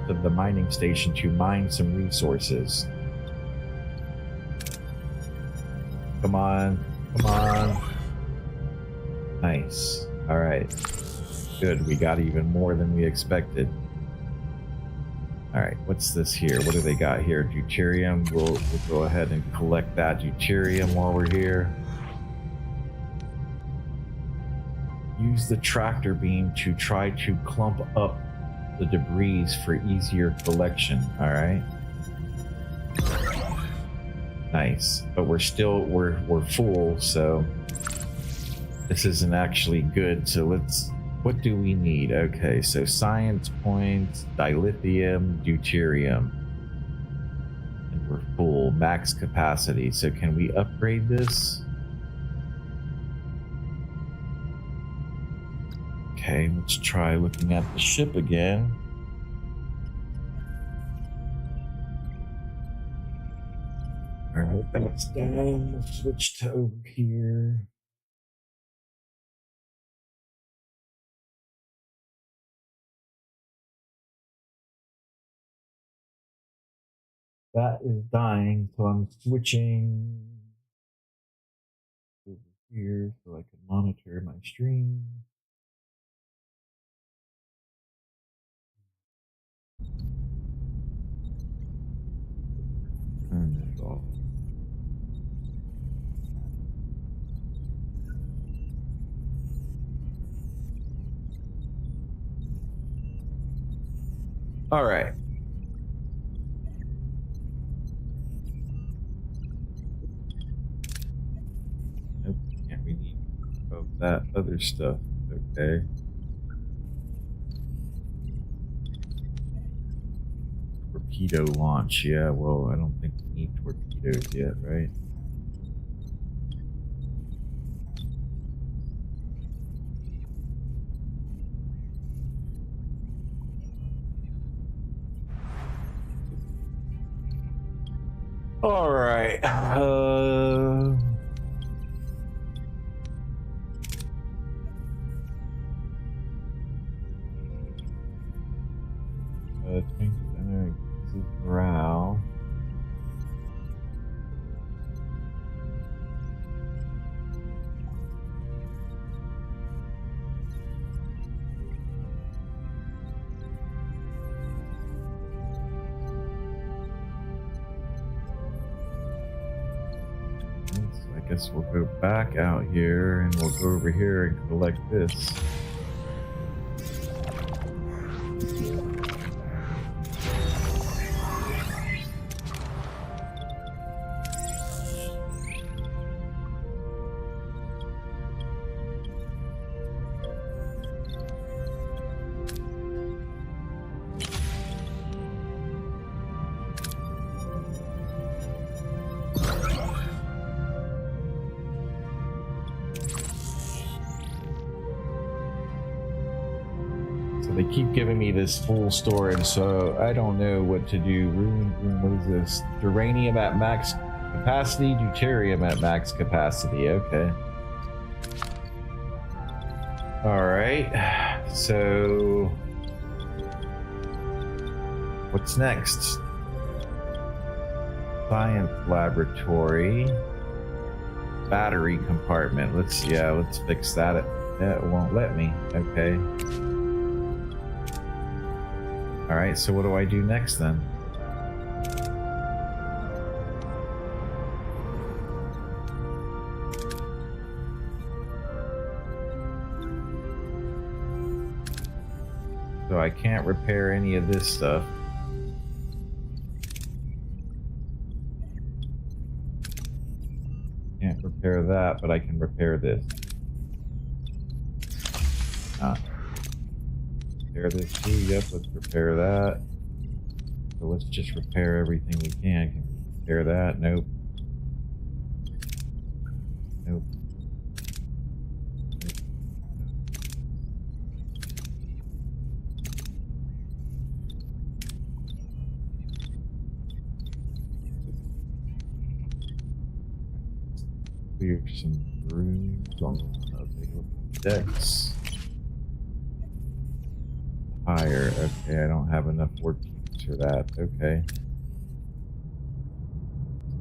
of the mining station to mine some resources. Come on, come on. Nice. All right. Good. We got even more than we expected. All right. What's this here? What do they got here? Deuterium. We'll go ahead and collect that deuterium while we're here. Use the tractor beam to try to clump up the debris for easier collection. All right. Nice. But we're still, we're full, so this isn't actually good. So let's, what do we need? Okay, so science points, dilithium, deuterium. And we're full, max capacity. So can we upgrade this? Okay, let's try looking at the ship again. Alright, that's down. Let's switch to over here. That is dying, so I'm switching over here so I can monitor my stream. Turn it off. All right. Nope, can't really of that other stuff. Okay. torpedo launch. Yeah, well, I don't think we need torpedoes yet, right? All right. Change center, increases morale. I guess we'll go back out here and we'll go over here and collect this. They keep giving me this full storage, so I don't know what to do. What is this? Uranium at max capacity, deuterium at max capacity. Okay. Alright. So what's next? Science laboratory. Battery compartment. Let's fix that. It won't let me. Okay. Alright, so what do I do next then? So I can't repair any of this stuff. Can't repair that, but I can repair this. Repair this too. Yep, let's repair that. So let's just repair everything we can. Can we repair that? Nope. Nope. Clear some rooms on available decks. Higher. Okay, I don't have enough work for that. Okay.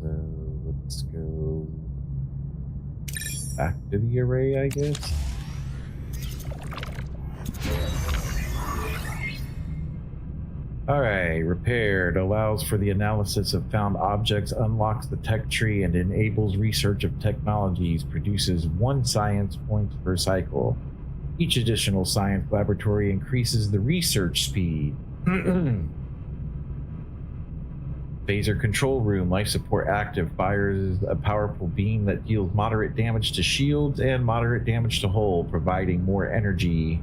So let's go back to the array, I guess. Alright, repaired. Allows for the analysis of found objects, unlocks the tech tree, and enables research of technologies, produces 1 science point per cycle. Each additional science laboratory increases the research speed. Phaser control room, life support active, fires a powerful beam that deals moderate damage to shields and moderate damage to hull, providing more energy.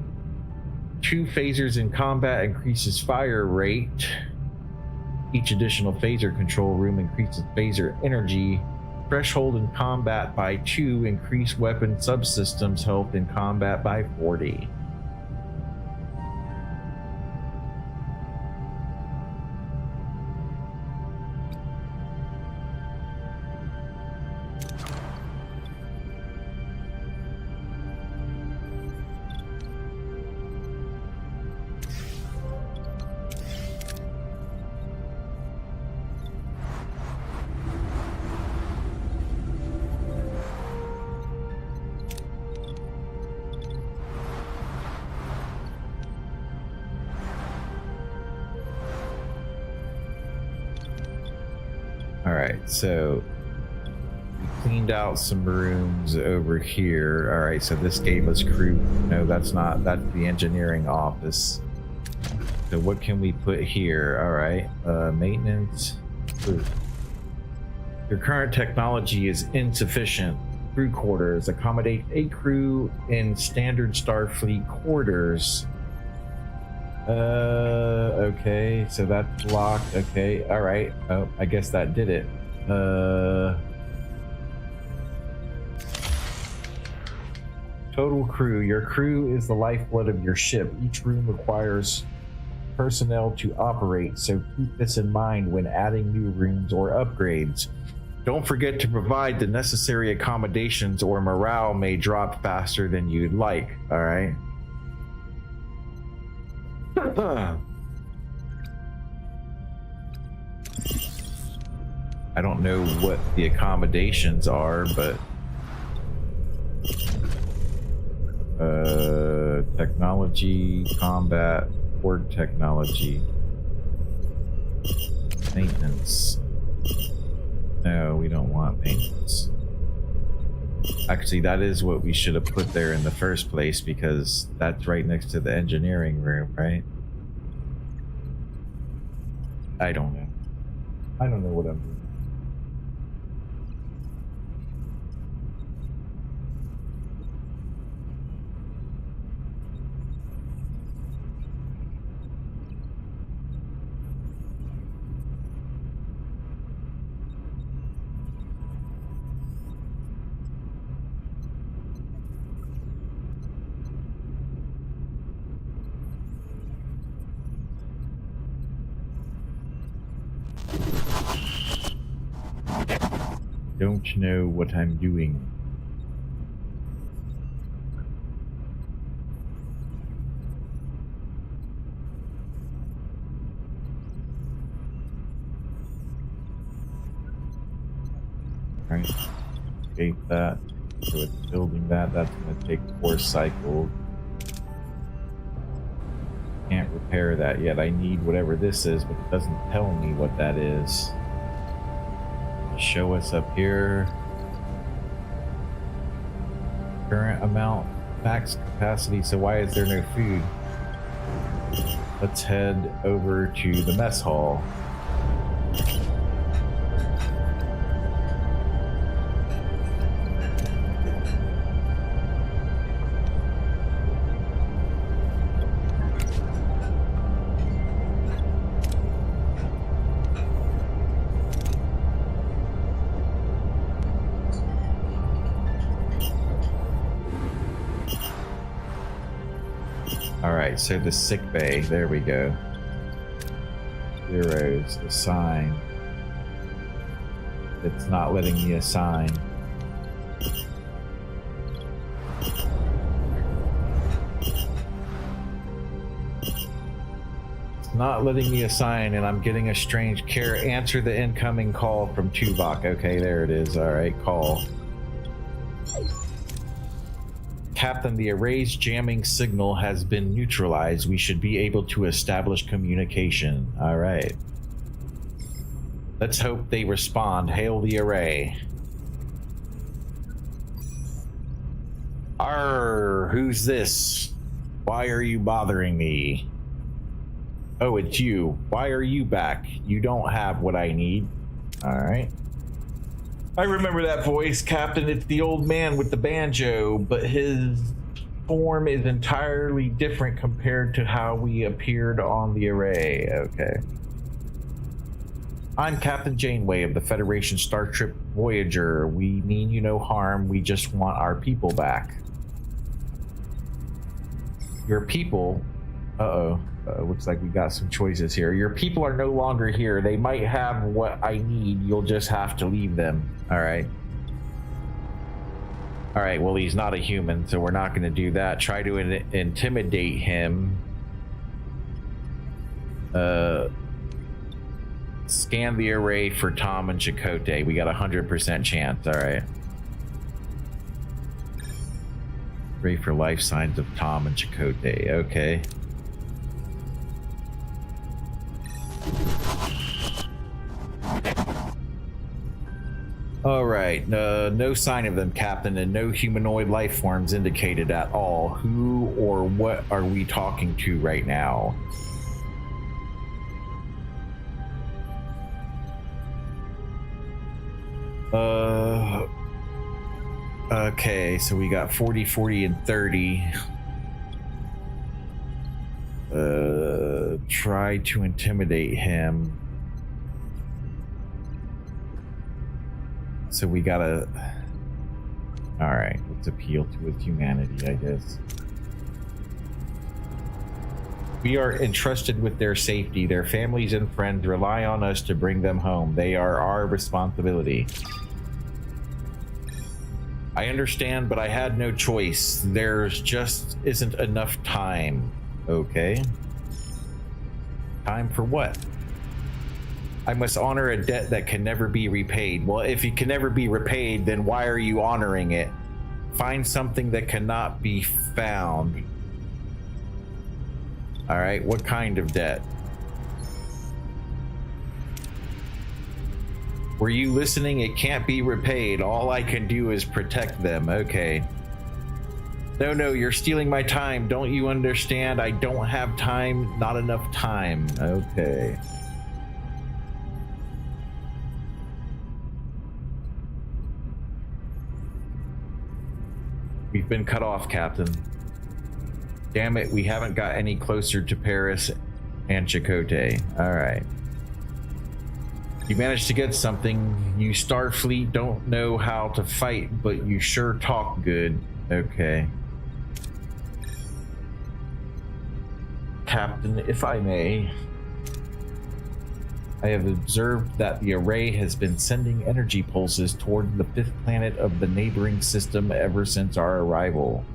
2 phasers in combat increases fire rate. Each additional phaser control room increases phaser energy. Threshold in combat by 2, increase weapon subsystems health in combat by 40. Alright, so we cleaned out some rooms over here. Alright, so this gave us crew. No, that's not. That's the engineering office. So what can we put here? Alright, maintenance. Ooh. Your current technology is insufficient. Crew quarters. Accommodate a crew in standard Starfleet quarters. Okay, so that's locked. Okay, all right. Oh, I guess that did it. Total crew. Your crew is the lifeblood of your ship. Each room requires personnel to operate, so keep this in mind when adding new rooms or upgrades. Don't forget to provide the necessary accommodations or morale may drop faster than you'd like, all right? I don't know what the accommodations are, but technology, combat, board technology, maintenance. No, we don't want maintenance. Actually, that is what we should have put there in the first place, because that's right next to the engineering room, right? I don't know. I don't know what I'm doing. Don't know what I'm doing. Right. Escape that. So it's building that. That's going to take 4 cycles. Can't repair that yet. I need whatever this is, but it doesn't tell me what that is. Show us up here. Current amount, max capacity. So why is there no food? Let's head over to the mess hall. Alright, so the sick bay, there we go. Heroes, assign. It's not letting me assign. It's not letting me assign, and I'm getting a strange care. Answer the incoming call from Tuvok. Okay, there it is. Alright, call. Captain, the array's jamming signal has been neutralized. We should be able to establish communication. All right. Let's hope they respond. Hail the array. Arr, who's this? Why are you bothering me? Oh, it's you. Why are you back? You don't have what I need. All right. I remember that voice, Captain. It's the old man with the banjo, but his form is entirely different compared to how we appeared on the array. Okay. I'm Captain Janeway of the Federation Starship Voyager. We mean you no harm. We just want our people back. Your people... Uh-oh. Looks like we got some choices here. Your people are no longer here. They might have what I need. You'll just have to leave them. All right. All right, well, he's not a human, so we're not going to do that. Try to intimidate him. Scan the array for Tom and Chakotay. We got a 100% chance. All right. Array for life signs of Tom and Chakotay. Okay. All right, no sign of them, Captain, and no humanoid life forms indicated at all. Who or what are we talking to right now? Okay, so we got 40, 40, and 30. try to intimidate him. So we gotta... Alright, let's appeal to his humanity, I guess. We are entrusted with their safety. Their families and friends rely on us to bring them home. They are our responsibility. I understand, but I had no choice. There's just isn't enough time. Okay. Time for what? I must honor a debt that can never be repaid. Well, if it can never be repaid, then why are you honoring it? Find something that cannot be found. All right, what kind of debt? Were you listening? It can't be repaid. All I can do is protect them. Okay. No, you're stealing my time. Don't you understand? I don't have time. Not enough time. Okay. We've been cut off, Captain. Damn it, we haven't got any closer to Paris and Chakotay. Alright. You managed to get something. You Starfleet don't know how to fight, but you sure talk good. Okay. Captain, if I may, I have observed that the array has been sending energy pulses toward the 5th planet of the neighboring system ever since our arrival.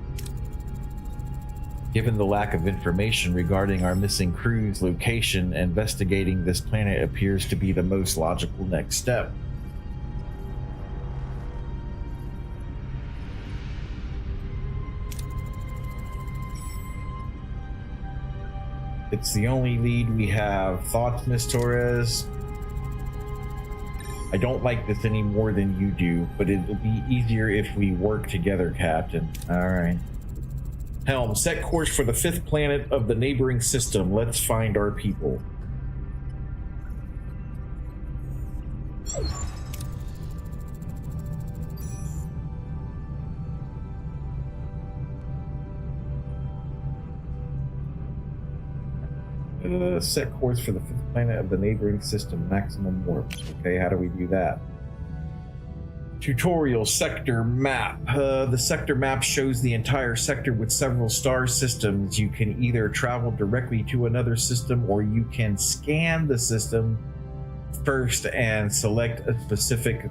Given the lack of information regarding our missing crew's location, investigating this planet appears to be the most logical next step. It's the only lead we have. Thoughts, Miss Torres? I don't like this any more than you do, but it'll be easier if we work together, Captain. Alright. Helm, set course for the 5th planet of the neighboring system. Let's find our people. Set course for the 5th planet of the neighboring system, maximum warp. Okay, how do we do that? Tutorial sector map. The sector map shows the entire sector with several star systems. You can either travel directly to another system, or you can scan the system first and select a specific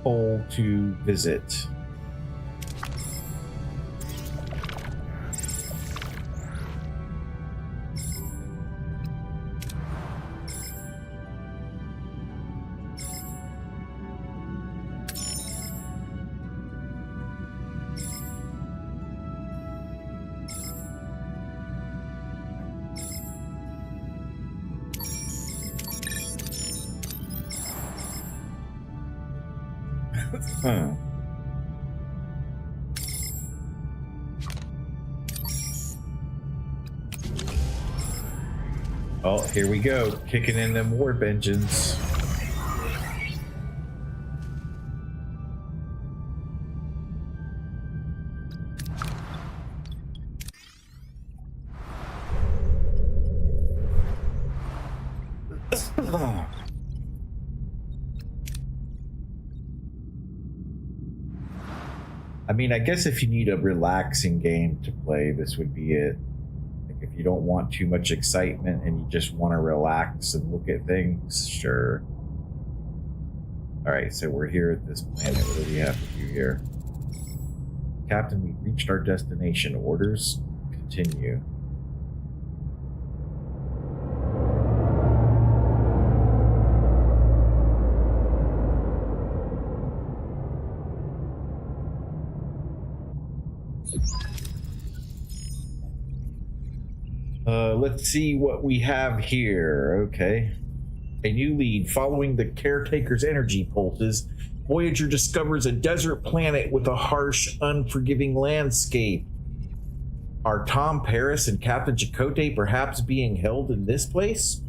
pole to visit. Huh. Oh, here we go, kicking in them warp engines. I mean, I guess if you need a relaxing game to play, this would be it. Like, if you don't want too much excitement and you just want to relax and look at things, sure. Alright, so we're here at this planet. What do we have to do here? Captain, we've reached our destination. Orders? Continue. Let's see what we have here. Okay. A new lead. Following the caretaker's energy pulses, Voyager discovers a desert planet with a harsh, unforgiving landscape. Are Tom Paris and Captain Chakotay perhaps being held in this place?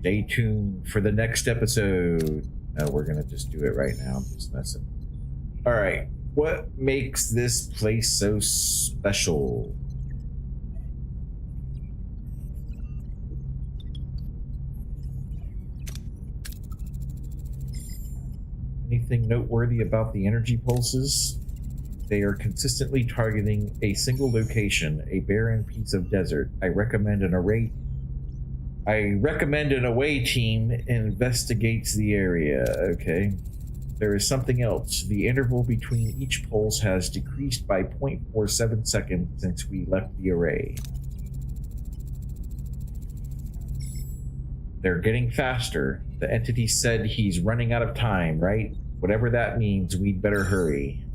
Stay tuned for the next episode. No, we're gonna just do it right now. I'm just messing. Alright. What makes this place so special? Anything noteworthy about the energy pulses? They are consistently targeting a single location, a barren piece of desert. I recommend an away team investigates the area. Okay. There is something else. The interval between each pulse has decreased by 0.47 seconds since we left the array. They're getting faster. The entity said he's running out of time, right? Whatever that means, we'd better hurry.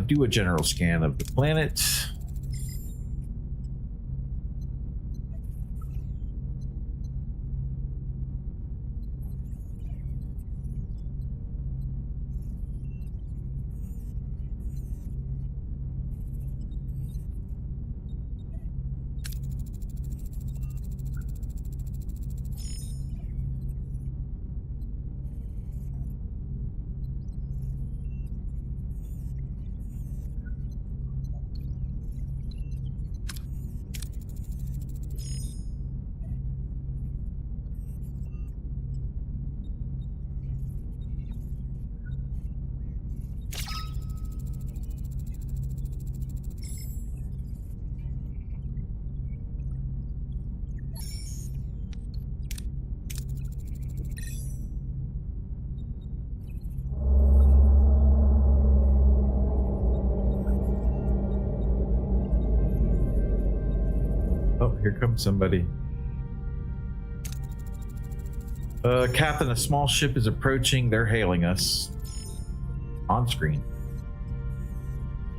Do a general scan of the planet. Oh, here comes somebody. Captain, a small ship is approaching. They're hailing us. On screen.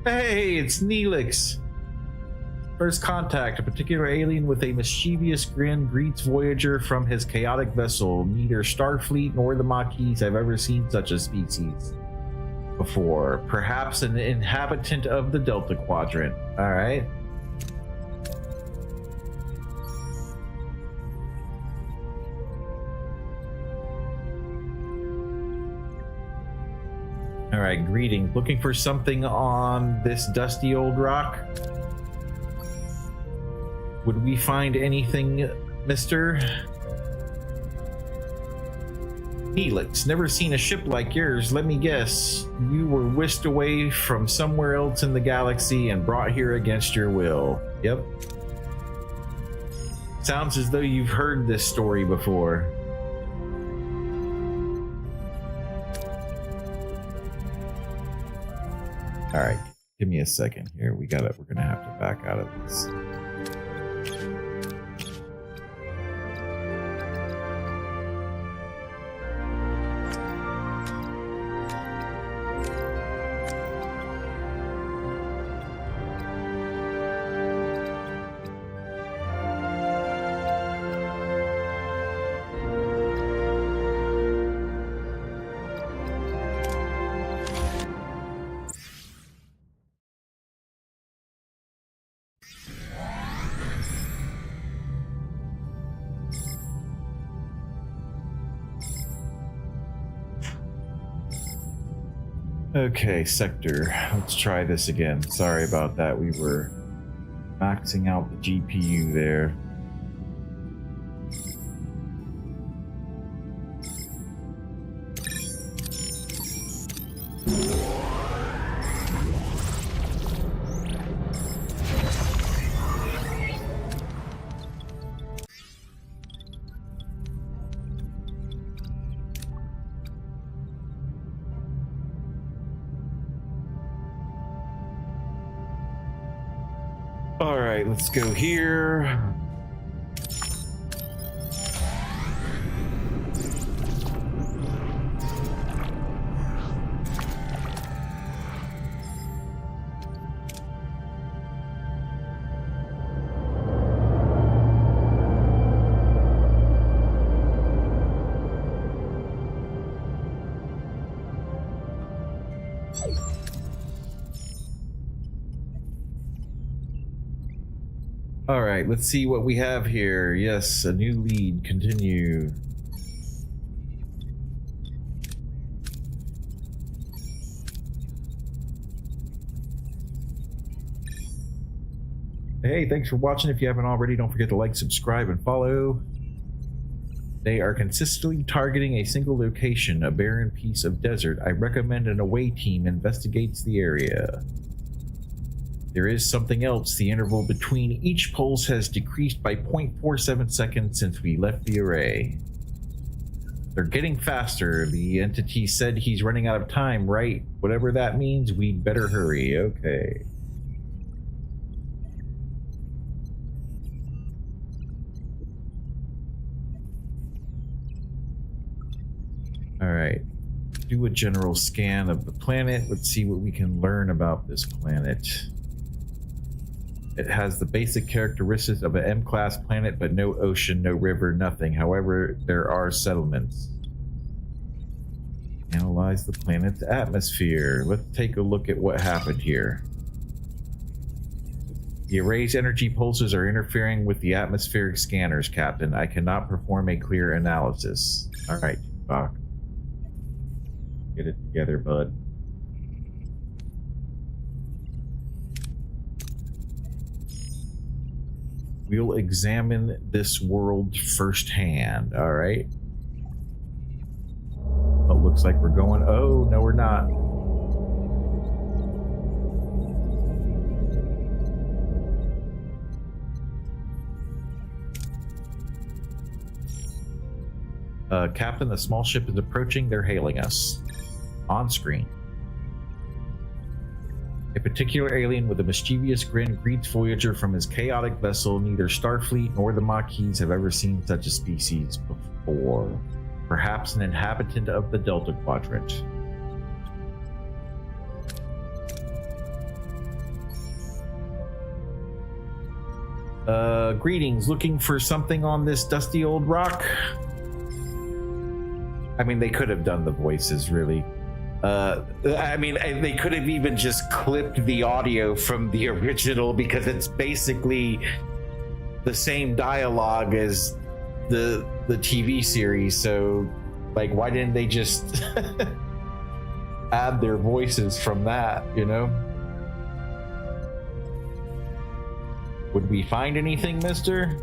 Hey, it's Neelix. First contact. A particular alien with a mischievous grin greets Voyager from his chaotic vessel. Neither Starfleet nor the Maquis have ever seen such a species before. Perhaps an inhabitant of the Delta Quadrant. All right. All right, greeting. Looking for something on this dusty old rock? Would we find anything, mister? Helix, never seen a ship like yours. Let me guess. You were whisked away from somewhere else in the galaxy and brought here against your will. Yep. Sounds as though you've heard this story before. All right, give me a second here. We're gonna have to back out of this. Okay, sector. Let's try this again. Sorry about that. We were maxing out the GPU there. All right, let's go here. All right, let's see what we have here. Yes, a new lead. Continue. Hey, thanks for watching. If you haven't already, don't forget to like, subscribe, and follow. They are consistently targeting a single location, a barren piece of desert. I recommend an away team investigates the area. There is something else. The interval between each pulse has decreased by 0.47 seconds since we left the array. They're getting faster. The entity said he's running out of time, right? Whatever that means, we'd better hurry. Okay. Alright. Do a general scan of the planet. Let's see what we can learn about this planet. It has the basic characteristics of an M-class planet, but no ocean, no river, nothing. However, there are settlements. Analyze the planet's atmosphere. Let's take a look at what happened here. The array's energy pulses are interfering with the atmospheric scanners, Captain. I cannot perform a clear analysis. Alright, Doc. Get it together, bud. We'll examine this world firsthand, alright? Oh, looks like we're going... Oh, no, we're not. Captain, the small ship is approaching. They're hailing us. On screen. A particular alien with a mischievous grin greets Voyager from his chaotic vessel. Neither Starfleet nor the Maquis have ever seen such a species before. Perhaps an inhabitant of the Delta Quadrant. Greetings. Looking for something on this dusty old rock? I mean, they could have done the voices, really. I mean, they could have even just clipped the audio from the original, because it's basically the same dialogue as the TV series. So, like, why didn't they just add their voices from that, you know? Would we find anything, mister?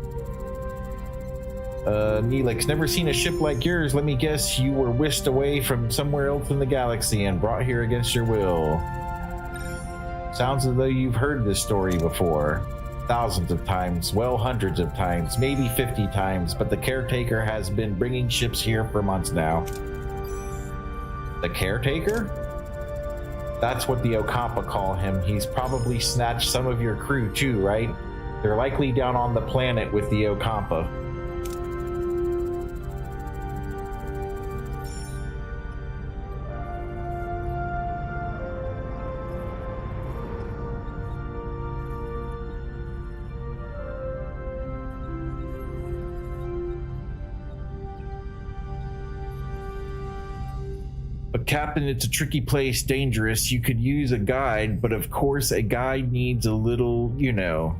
Neelix, never seen a ship like yours. Let me guess, you were whisked away from somewhere else in the galaxy and brought here against your will. Sounds as though you've heard this story before. Thousands of times, well, hundreds of times, maybe 50 times, but the caretaker has been bringing ships here for months now. The caretaker? That's what the Ocampa call him. He's probably snatched some of your crew too, right? They're likely down on the planet with the Ocampa. But Captain, it's a tricky place, dangerous. You could use a guide, but of course a guide needs a little, you know.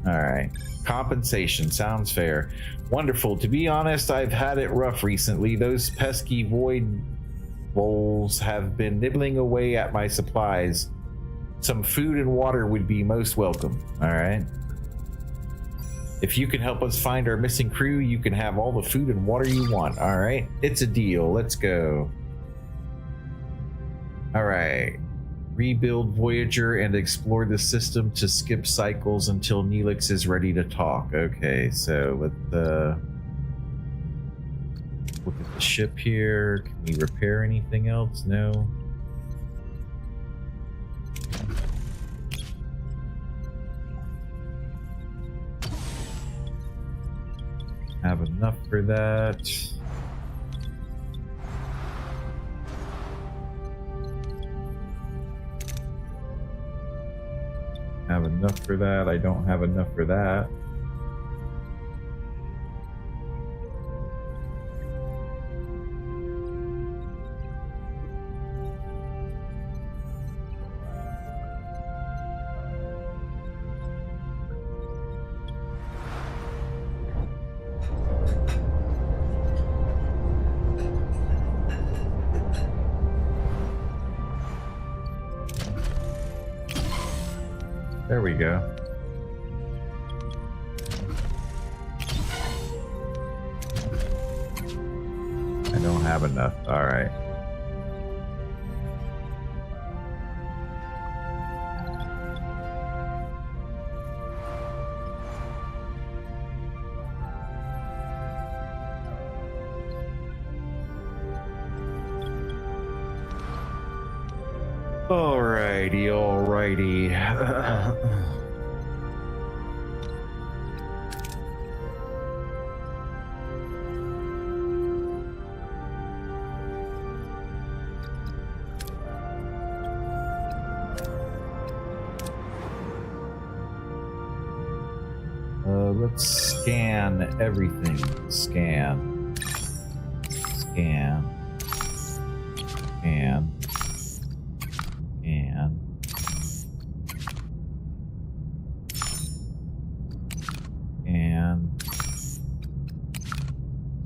Alright. Compensation. Sounds fair. Wonderful. To be honest, I've had it rough recently. Those pesky void bowls have been nibbling away at my supplies. Some food and water would be most welcome. Alright. If you can help us find our missing crew, you can have all the food and water you want. Alright. It's a deal. Let's go. Alright. Rebuild Voyager and explore the system to skip cycles until Neelix is ready to talk. Okay, so let's look at the ship here. Can we repair anything else? No. Have enough for that. Have enough for that. I don't have enough for that. There we go. don't have enough. All right. Alrighty, alrighty. Let's scan everything. Scan. Scan. Scan.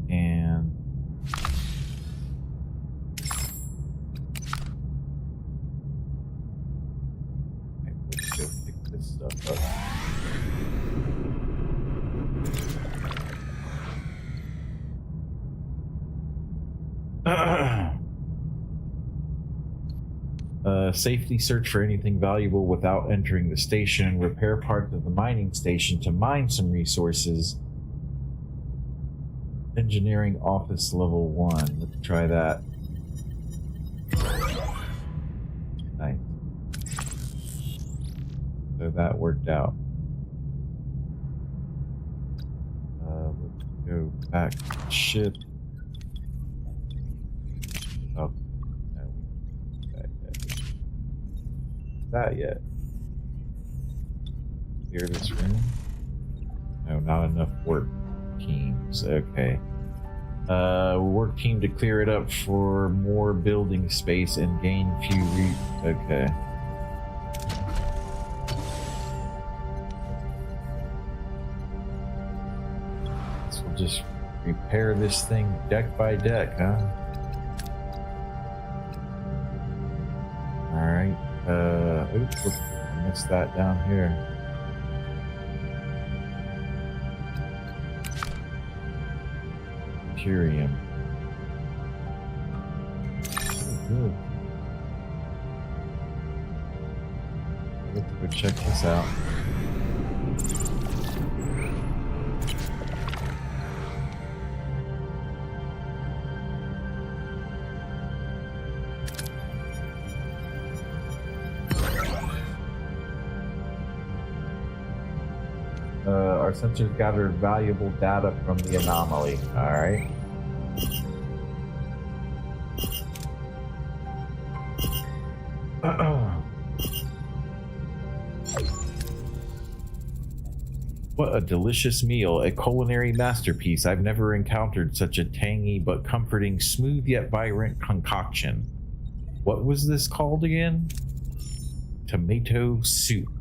And let's go pick this stuff up. Safely search for anything valuable without entering the station. Repair parts of the mining station to mine some resources. Engineering office level 1. Let's try that. Nice. So that worked out. Let's go back to the ship. Oh. That yet. Clear this room. No, not enough work teams. Okay. Work team to clear it up for more building space and gain few okay. So we'll just repair this thing deck by deck, huh? Alright. Oops, I missed that down here. Curium. Good. Let's go check this out. Our sensors gathered valuable data from the anomaly. All right. What a delicious meal, a culinary masterpiece. I've never encountered such a tangy but comforting, smooth yet vibrant concoction. What was this called again? Tomato soup.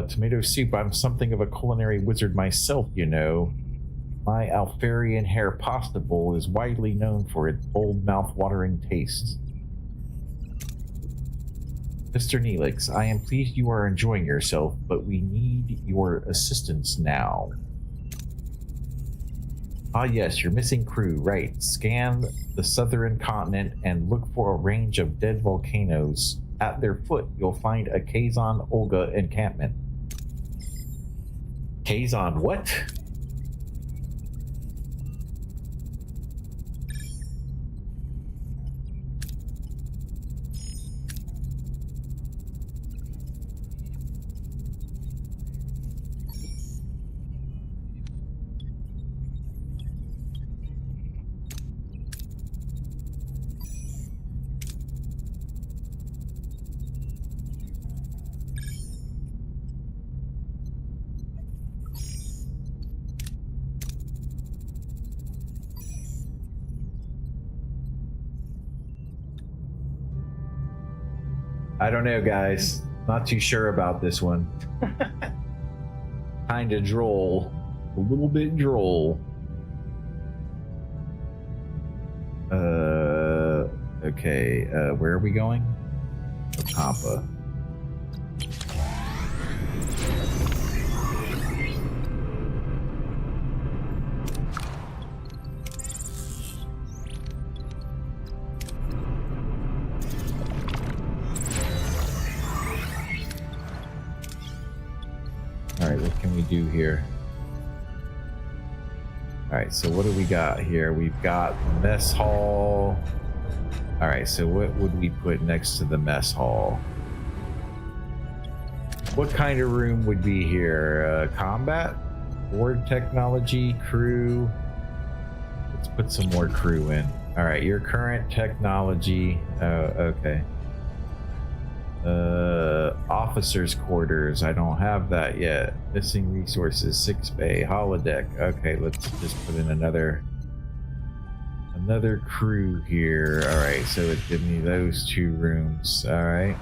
Tomato soup. I'm something of a culinary wizard myself, you know. My Alfarian hair pasta bowl is widely known for its bold, mouth-watering taste. Mr. Neelix, I am pleased you are enjoying yourself, but we need your assistance now. Ah yes, your missing crew, right. Scan the southern continent and look for a range of dead volcanoes. At their foot, you'll find a Kazon Olga encampment. Kazon what? I don't know, guys. Not too sure about this one. Kinda droll. A little bit droll. Okay, where are we going? Pampa. here? Alright, so what do we got here? We've got mess hall. Alright, so what would we put next to the mess hall? What kind of room would be here? Combat? Board technology? Crew? Let's put some more crew in. Alright, your current technology. Oh, okay. Officers' quarters. I don't have that yet. Missing resources. 6 bay. Holodeck. Okay, let's just put in another crew here. Alright, so it gives me those 2 rooms. Alright.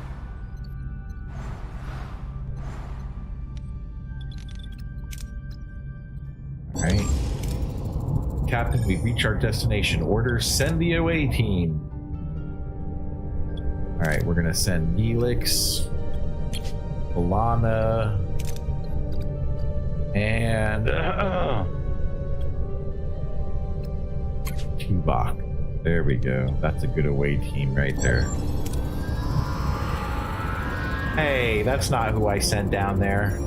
Alright. Captain, we've reached our destination. Order, send the away team. Alright, we're gonna send Neelix, Alana, and Tuvok. There we go. That's a good away team right there. Hey, that's not who I sent down there.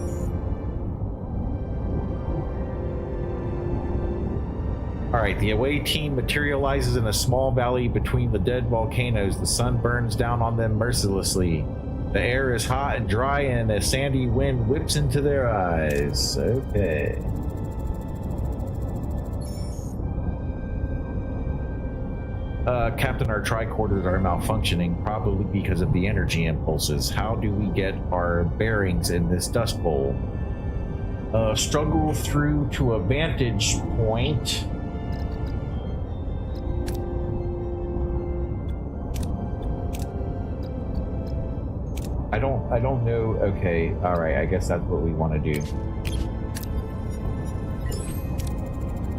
Alright, the away team materializes in a small valley between the dead volcanoes. The sun burns down on them mercilessly. The air is hot and dry, and a sandy wind whips into their eyes. Okay. Captain, our tricorders are malfunctioning, probably because of the energy impulses. How do we get our bearings in this dust bowl? Struggle through to a vantage point. I don't know. Okay, alright, I guess that's what we want to do.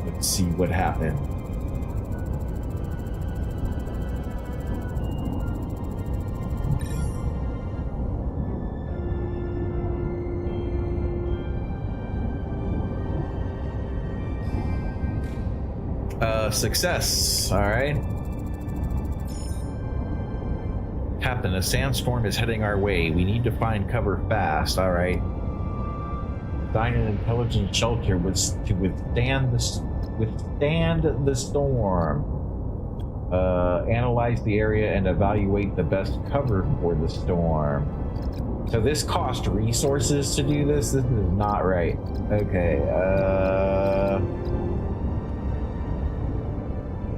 Let's see what happened. Success. Alright. Captain, a sandstorm is heading our way. We need to find cover fast. Alright. Design an intelligent shelter to withstand the storm. Analyze the area and evaluate the best cover for the storm. So this cost resources to do this? This is not right. Okay,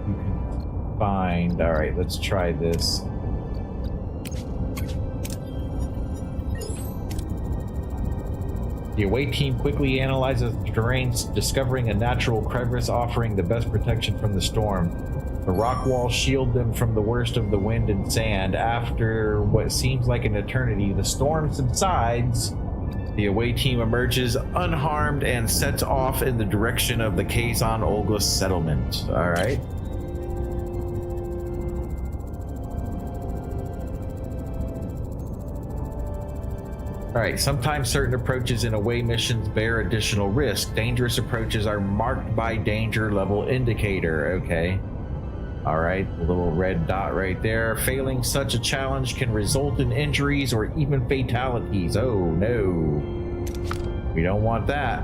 you can find... Alright, let's try this. The away team quickly analyzes the terrain, discovering a natural crevice offering the best protection from the storm. The rock walls shield them from the worst of the wind and sand. After what seems like an eternity, the storm subsides. The away team emerges unharmed and sets off in the direction of the Kazon Olga settlement. All right. Alright, sometimes certain approaches in away missions bear additional risk. Dangerous approaches are marked by danger level indicator. Okay. Alright, a little red dot right there. Failing such a challenge can result in injuries or even fatalities. Oh no. We don't want that.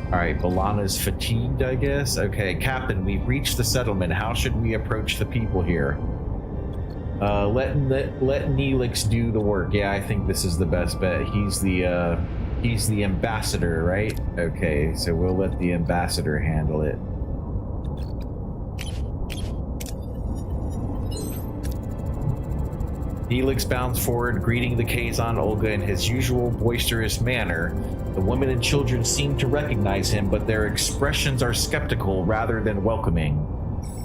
Alright, Balana's fatigued, I guess. Okay, Captain, we've reached the settlement. How should we approach the people here? Let Neelix do the work. Yeah, I think this is the best bet. He's the ambassador, right? Okay, so we'll let the ambassador handle it. Neelix bounds forward, greeting the Kazon Olga in his usual boisterous manner. The women and children seem to recognize him, but their expressions are skeptical rather than welcoming.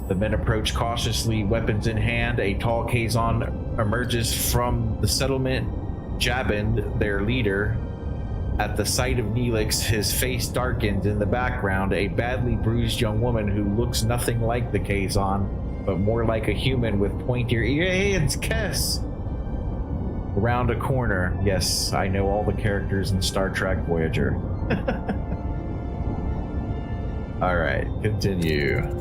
The men approach cautiously, weapons in hand. A tall Kazon emerges from the settlement, Jabin, their leader. At the sight of Neelix, his face darkens. In the background, a badly bruised young woman who looks nothing like the Kazon, but more like a human with pointier ears. Hey, it's Kess! Around a corner. Yes, I know all the characters in Star Trek Voyager. Alright, continue.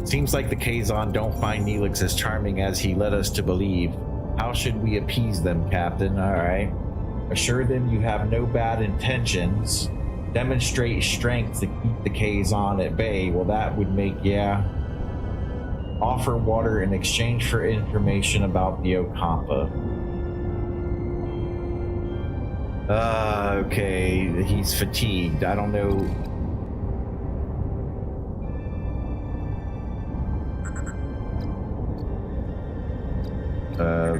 Seems like the Kazon don't find Neelix as charming as he led us to believe. How should we appease them, Captain? Alright. Assure them you have no bad intentions. Demonstrate strength to keep the Kazon at bay. Well, that would make, yeah. Offer water in exchange for information about the Ocampa. Okay, he's fatigued. I don't know.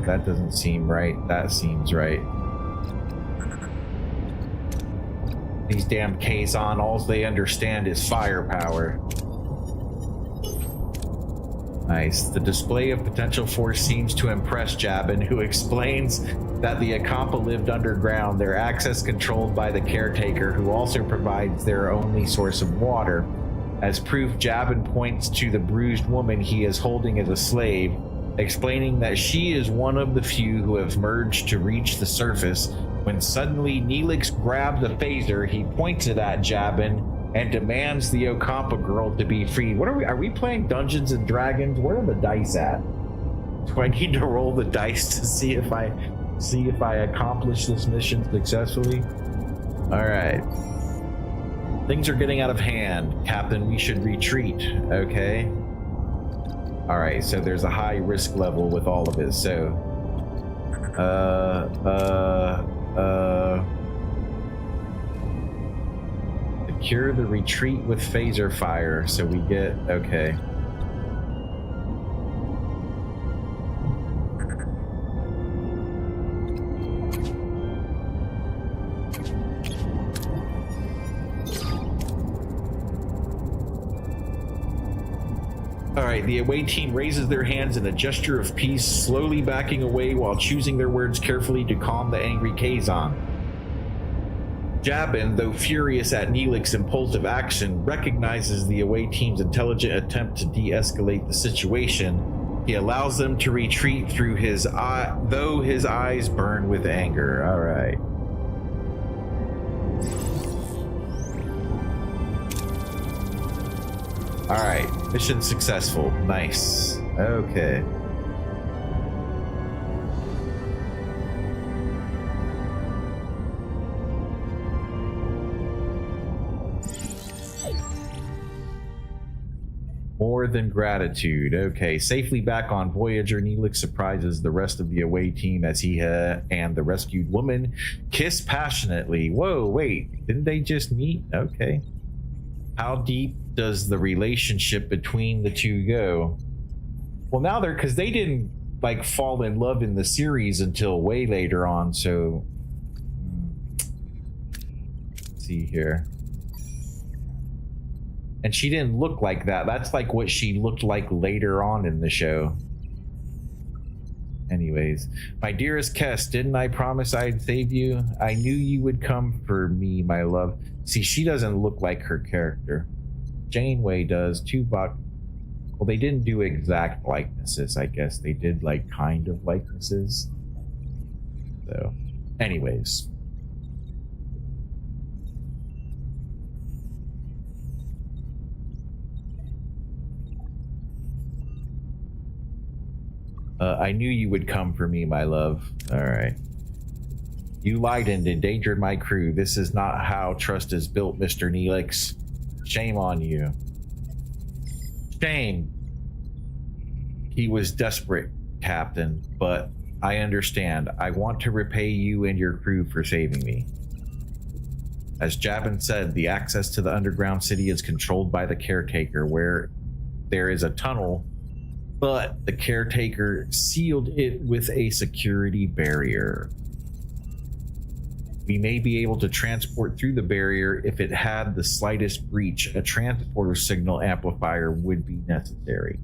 That doesn't seem right. That seems right. These damn Kazon, all they understand is firepower. Nice. The display of potential force seems to impress Jabin, who explains that the Ocampa lived underground, their access controlled by the caretaker, who also provides their only source of water. As proof, Jabin points to the bruised woman he is holding as a slave, explaining that she is one of the few who have merged to reach the surface. When suddenly Neelix grabs a phaser, he points it at Jabin and demands the Ocampa girl to be freed. What are we playing Dungeons and Dragons? Where are the dice at? Do I need to roll the dice to see if I accomplish this mission successfully? All right. Things are getting out of hand, Captain. We should retreat. Okay. All right. So there's a high risk level with all of it. So, secure the retreat with phaser fire. So we get, okay. All right, the away team raises their hands in a gesture of peace, slowly backing away while choosing their words carefully to calm the angry Kazon. Jabin, though furious at Neelix's impulsive action, recognizes the away team's intelligent attempt to de-escalate the situation. He allows them to retreat through his eye, though his eyes burn with anger. All right. All right, mission successful. Nice. Okay. More than gratitude. Okay, safely back on Voyager, Neelix surprises the rest of the away team as he and the rescued woman kiss passionately. Whoa, wait, didn't they just meet? Okay. How deep does the relationship between the two go? Well, now because they didn't like fall in love in the series until way later on, so let's see here. And she didn't look like that. That's like what she looked like later on in the show. Anyways, my dearest Kess, didn't I promise I'd save you? I knew you would come for me, my love. See, she doesn't look like her character. Janeway does. Tuvok, well, they didn't do exact likenesses, I guess. They did like kind of likenesses. So, anyways. I knew you would come for me, my love. All right. You lied and endangered my crew. This is not how trust is built, Mr. Neelix. Shame on you. Shame. He was desperate, Captain, but I understand. I want to repay you and your crew for saving me. As Jabin said, the access to the underground city is controlled by the caretaker, where there is a tunnel, but the caretaker sealed it with a security barrier. We may be able to transport through the barrier if it had the slightest breach. A transporter signal amplifier would be necessary.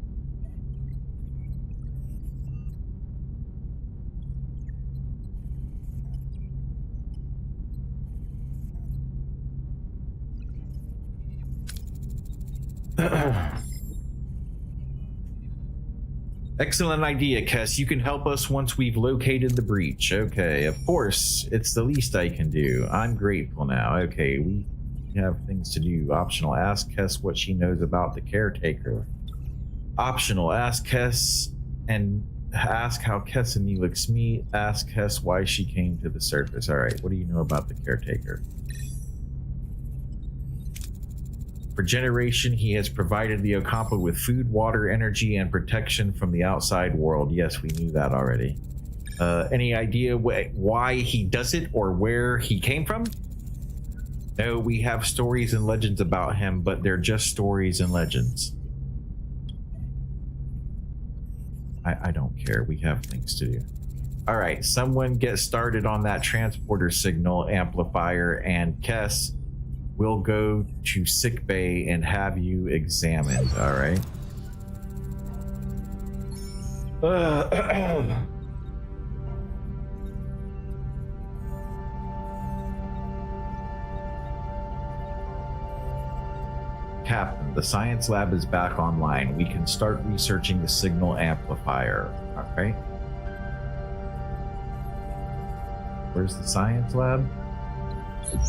Excellent idea, Kess. You can help us once we've located the breach. Okay, of course. It's the least I can do. I'm grateful now. Okay, we have things to do. Optional. Ask Kess what she knows about the caretaker. Optional. Ask Kess and Ask how Kess and Neelix meet. Ask Kess why she came to the surface. All right, what do you know about the caretaker? For generation, he has provided the Ocampa with food, water, energy, and protection from the outside world. Yes, we knew that already. Any idea why he does it or where he came from? No, we have stories and legends about him, but they're just stories and legends. I don't care. We have things to do. All right, someone get started on that transporter signal amplifier, and Kess will go to sickbay and have you examined. All right. Captain, the science lab is back online. We can start researching the signal amplifier. All right. Where's the science lab? All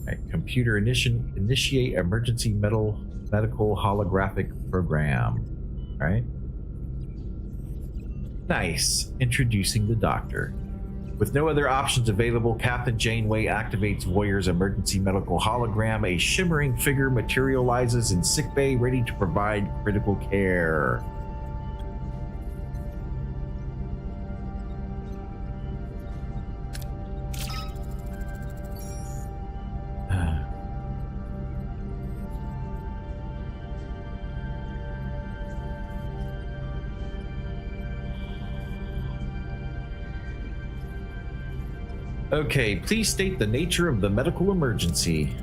right. Computer initiate emergency medical holographic program. All right. Nice. Introducing the doctor. With no other options available, Captain Janeway activates Voyager's emergency medical hologram. A shimmering figure materializes in sickbay, ready to provide critical care. Okay, please state the nature of the medical emergency.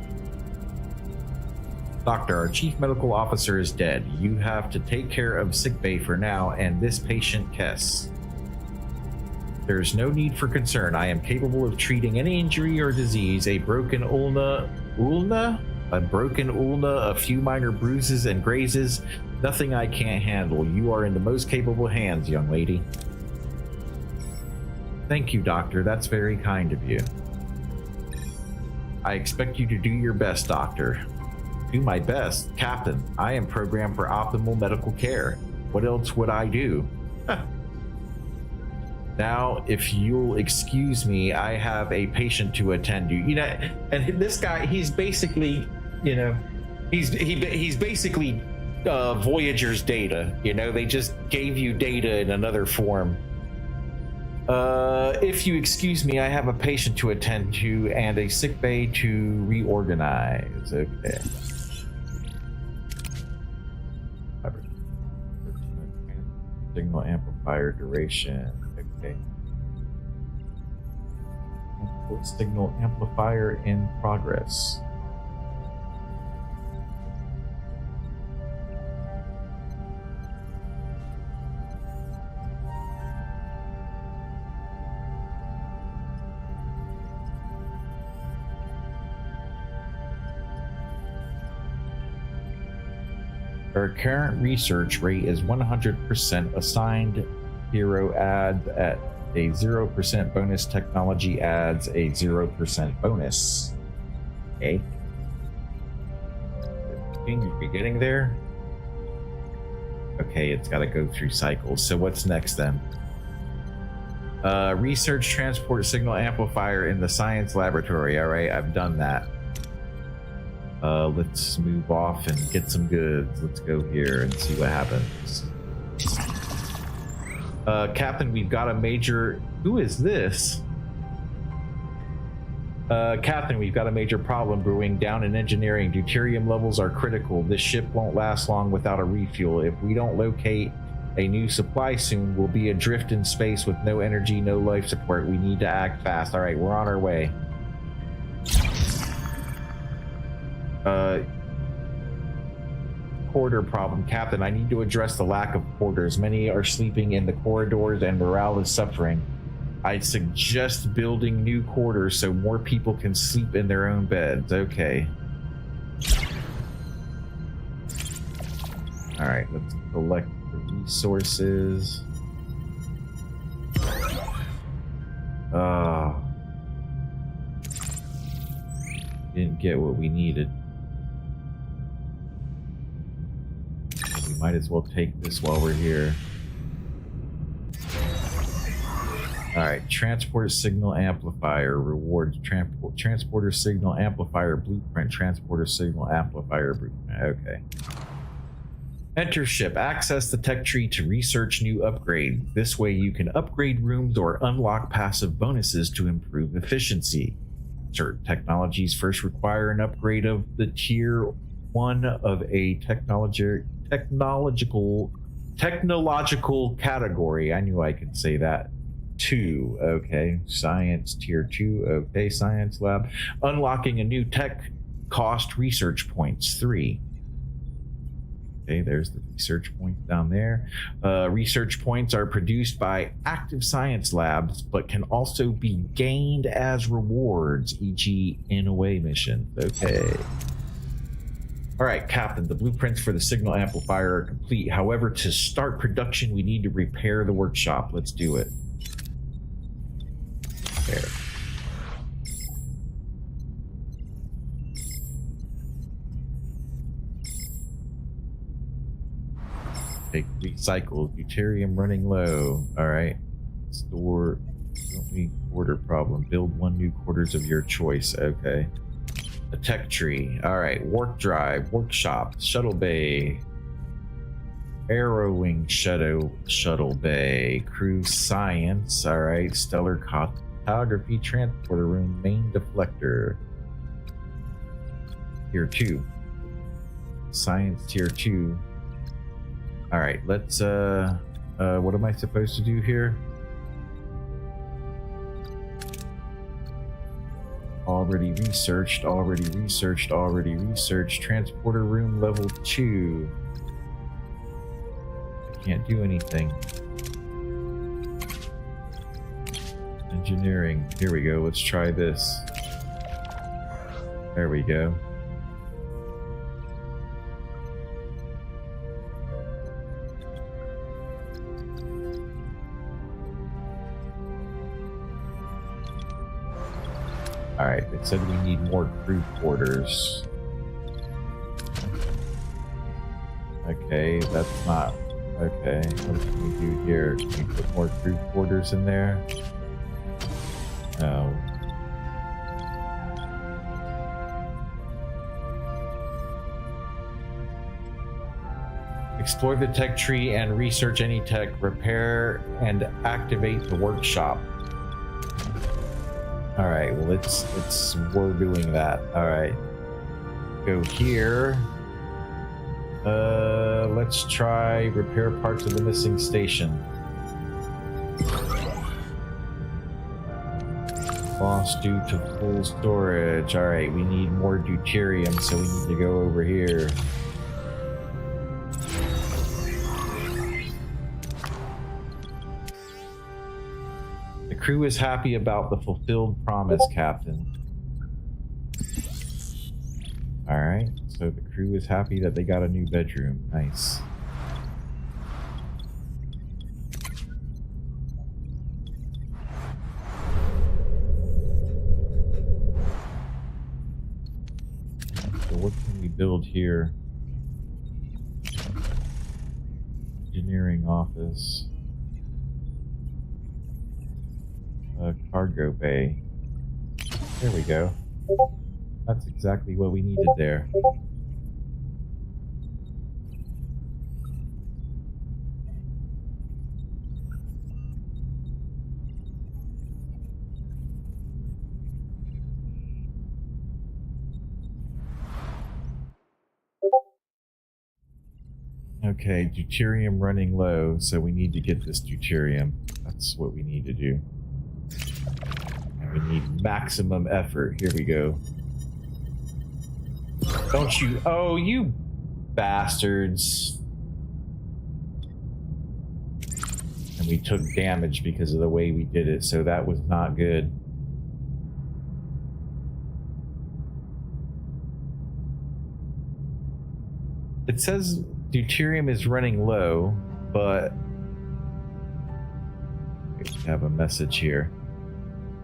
Doctor, our chief medical officer is dead. You have to take care of sickbay for now and this patient, Kess. There's no need for concern. I am capable of treating any injury or disease. A broken ulna, a few minor bruises and grazes. Nothing I can't handle. You are in the most capable hands, young lady. Thank you, Doctor. That's very kind of you. I expect you to do your best, Doctor. Do my best? Captain, I am programmed for optimal medical care. What else would I do? Now, if you'll excuse me, I have a patient to attend to. You know, and this guy, he's basically, you know, he's basically Voyager's data. You know, they just gave you data in another form. If you excuse me, I have a patient to attend to and a sickbay to reorganize. Okay. Signal amplifier duration. Okay. Signal amplifier in progress. Our current research rate is 100% assigned. Hero adds at a 0% bonus. Technology adds a 0% bonus. Okay. You're getting there? Okay, it's got to go through cycles. So what's next then? Research transport signal amplifier in the science laboratory. All right, I've done that. Let's move off and get some goods. Let's go here and see what happens. Captain, we've got a major... Who is this? Captain, we've got a major problem brewing down in engineering. Deuterium levels are critical. This ship won't last long without a refuel. If we don't locate a new supply soon, we'll be adrift in space with no energy, no life support. We need to act fast. All right, we're on our way. Quarter problem. Captain, I need to address the lack of quarters. Many are sleeping in the corridors and morale is suffering. I'd suggest building new quarters so more people can sleep in their own beds. Okay. Alright, let's collect the resources. Didn't get what we needed. We Might as well take this while we're here. Alright, transporter signal amplifier, rewards, transporter signal amplifier blueprint, transporter signal amplifier blueprint, okay. Enter ship, access the tech tree to research new upgrade. This way you can upgrade rooms or unlock passive bonuses to improve efficiency. Certain technologies first require an upgrade of the tier 1 of a technological category. I knew I could say that. 2, okay. Science tier 2, okay. Science lab. Unlocking a new tech cost research points 3. Okay, there's the research points down there. Research points are produced by active science labs, but can also be gained as rewards, e.g. in away missions. Okay. All right, Captain, the blueprints for the signal amplifier are complete. However, to start production, we need to repair the workshop. Let's do it. There. Take recycle, deuterium running low. All right. Store, don't need quarter problem. Build 1 new quarters of your choice. Okay. A tech tree. All right. Warp drive, workshop, shuttle bay, arrowing shuttle bay, crew science. All right. Stellar cartography, transporter room, main deflector. Tier 2. Science tier 2. All right, let's, what am I supposed to do here? Already researched, transporter room level 2. I can't do anything. Engineering, here we go, let's try this. There we go. Alright, it said we need more crew quarters. Okay, that's not... Okay, what can we do here? Can we put more crew quarters in there? No. Explore the tech tree and research any tech. Repair and activate the workshop. All right, well, we're doing that. All right, go here. Let's try repair parts of the missing station. Lost due to full storage. All right, we need more deuterium, so we need to go over here. The crew is happy about the fulfilled promise, Captain. Alright, so the crew is happy that they got a new bedroom. Nice. So what can we build here? Engineering office. Cargo bay. There we go. That's exactly what we needed there. Okay, deuterium running low, so we need to get this deuterium. That's what we need to do. We need maximum effort. Here we go. Don't you... Oh, you bastards. And we took damage because of the way we did it, so that was not good. It says deuterium is running low, but... We have a message here.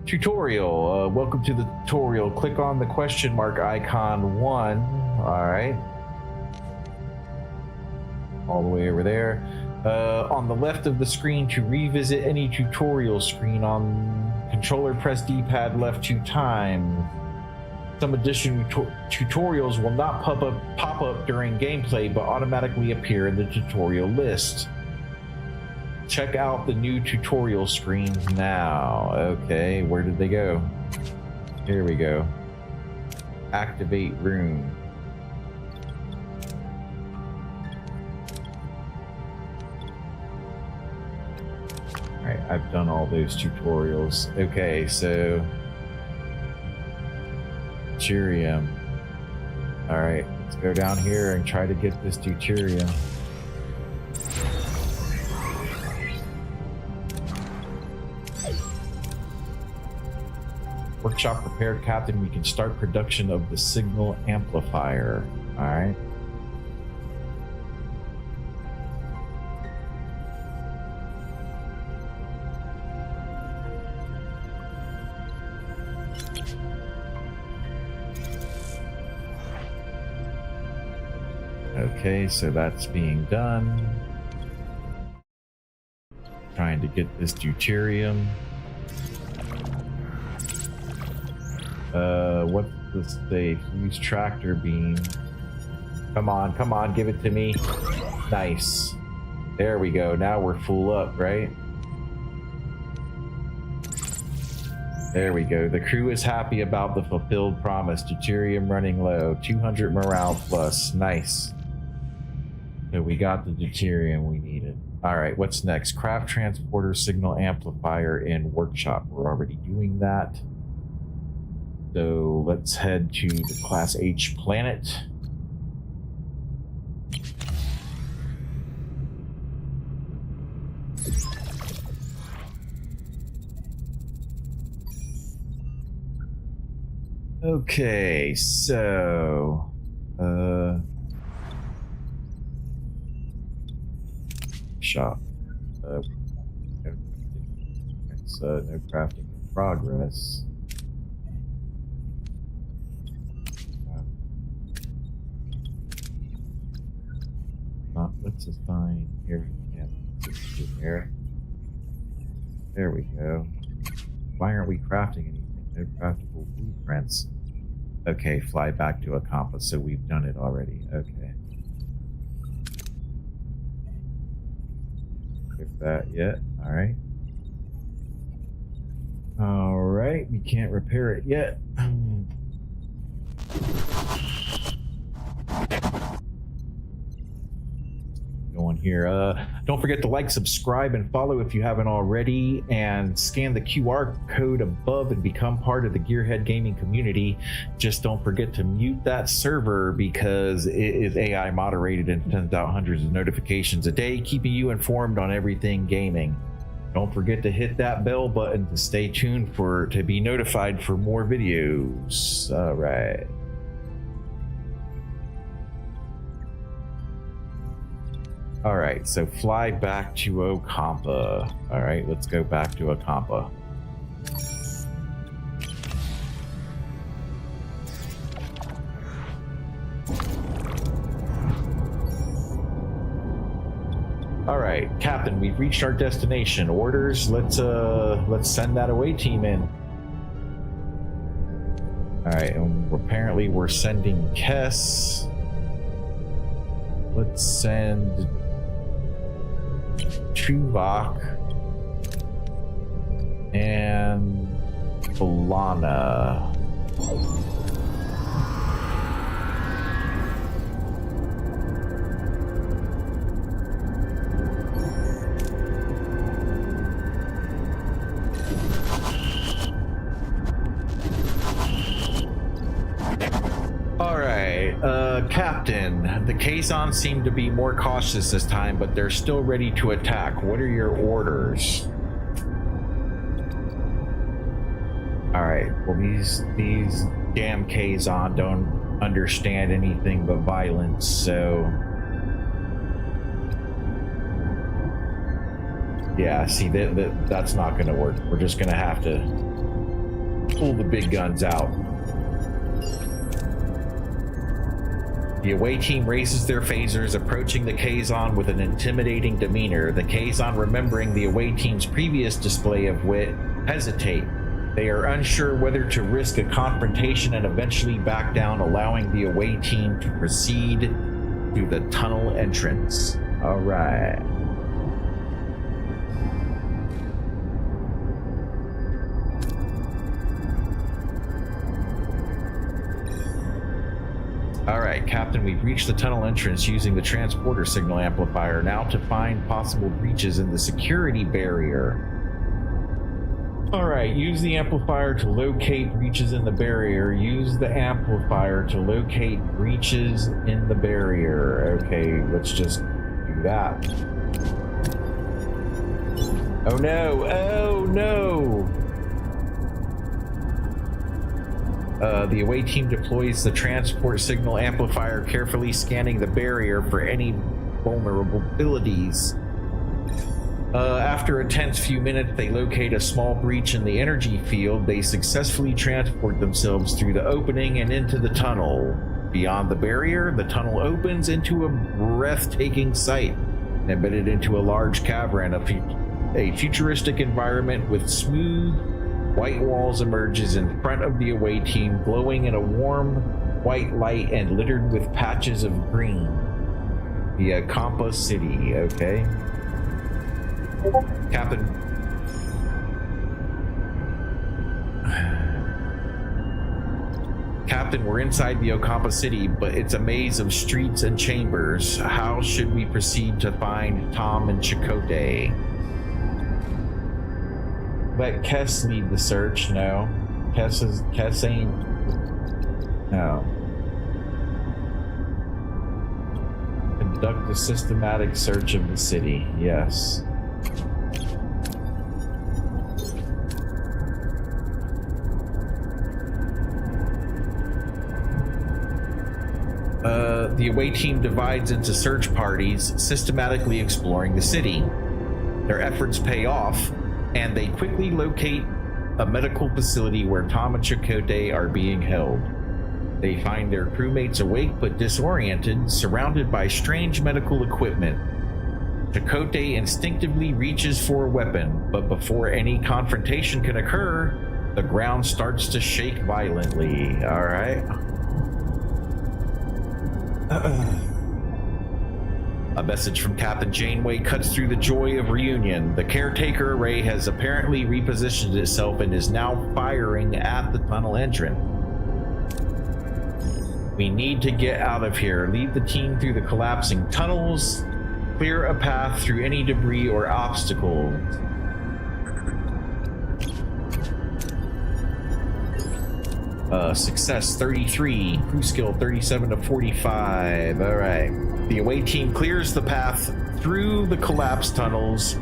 Tutorial. Welcome to the tutorial. Click on the question mark icon 1. Alright. all the way over there. On the left of the screen, to revisit any tutorial screen on controller, press D-pad left 2 times. Some additional tutorials will not pop up during gameplay, but automatically appear in the tutorial list. Check out the new tutorial screens now. Okay, where did they go? Here we go. Activate room. Alright, I've done all those tutorials. Okay, so deuterium. Alright, let's go down here and try to get this deuterium. Workshop prepared, Captain. We can start production of the signal amplifier. Alright. Okay, so that's being done. Trying to get this deuterium. What's this say? Use tractor beam. Come on, give it to me. Nice. There we go. Now we're full up, right? There we go. The crew is happy about the fulfilled promise. Deuterium running low. 200 morale plus. Nice. So we got the deuterium we needed. Alright, what's next? Craft transporter signal amplifier in workshop. We're already doing that. So let's head to the Class H planet. Okay, so shop. It's no crafting in progress. Let's assign here. Yeah, there. There we go. Why aren't we crafting anything? No craftable blueprints. Okay, fly back to a compass. So we've done it already. Okay. Fix that yet. All right. All right. We can't repair it yet. Going here. Don't forget to like, subscribe, and follow if you haven't already, and scan the QR code above and become part of the Gearhead gaming community. Just don't forget to mute that server because it is AI moderated and sends out hundreds of notifications a day, keeping you informed on everything gaming. Don't forget to hit that bell button to stay tuned to be notified for more videos. All right. All right, so fly back to Ocampa. All right, let's go back to Ocampa. All right, Captain, we've reached our destination. Orders. Let's send that away team in. All right, and apparently we're sending Kess. Let's send Tuvok and Balana. Captain, the Kazon seem to be more cautious this time, but they're still ready to attack. What are your orders? Alright, well these damn Kazon don't understand anything but violence, so... Yeah, see, that's not gonna work. We're just gonna have to pull the big guns out. The away team raises their phasers, approaching the Kazon with an intimidating demeanor. The Kazon, remembering the away team's previous display of wit, hesitate. They are unsure whether to risk a confrontation and eventually back down, allowing the away team to proceed to the tunnel entrance. All right. All right, Captain, we've reached the tunnel entrance using the transporter signal amplifier. Now to find possible breaches in the security barrier. All right, use the amplifier to locate breaches in the barrier. Use the amplifier to locate breaches in the barrier. Okay, let's just do that. Oh no, oh no! The away team deploys the transport signal amplifier, carefully scanning the barrier for any vulnerabilities. After a tense few minutes, they locate a small breach in the energy field. They successfully transport themselves through the opening and into the tunnel. Beyond the barrier, the tunnel opens into a breathtaking sight, embedded into a large cavern. A futuristic environment with smooth white walls emerges in front of the away team, glowing in a warm white light and littered with patches of green. The Ocampa City, okay. Captain. Captain, we're inside the Ocampa City, but it's a maze of streets and chambers. How should we proceed to find Tom and Chakotay? Let Kess lead the search. No. Kess ain't. No. Conduct a systematic search of the city. Yes. The away team divides into search parties, systematically exploring the city. Their efforts pay off, and they quickly locate a medical facility where Tom and Chakotay are being held. They find their crewmates awake but disoriented, surrounded by strange medical equipment. Chakotay instinctively reaches for a weapon, but before any confrontation can occur, the ground starts to shake violently. All right. A message from Captain Janeway cuts through the joy of reunion. The caretaker array has apparently repositioned itself and is now firing at the tunnel entrance. We need to get out of here. Lead the team through the collapsing tunnels. Clear a path through any debris or obstacles. Success 33, crew skill 37 to 45. All right. The away team clears the path through the collapsed tunnels,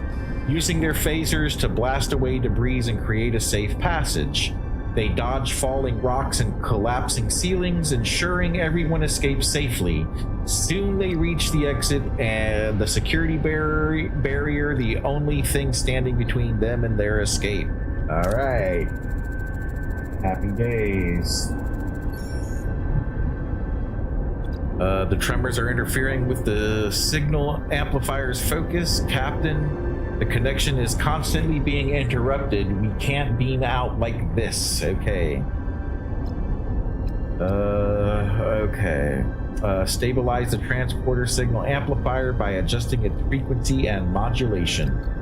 using their phasers to blast away debris and create a safe passage. They dodge falling rocks and collapsing ceilings, ensuring everyone escapes safely. Soon they reach the exit and the security barrier, the only thing standing between them and their escape. All right. Happy days. The tremors are interfering with the signal amplifier's focus. Captain, the connection is constantly being interrupted. We can't beam out like this. Okay. Okay. Stabilize the transporter signal amplifier by adjusting its frequency and modulation.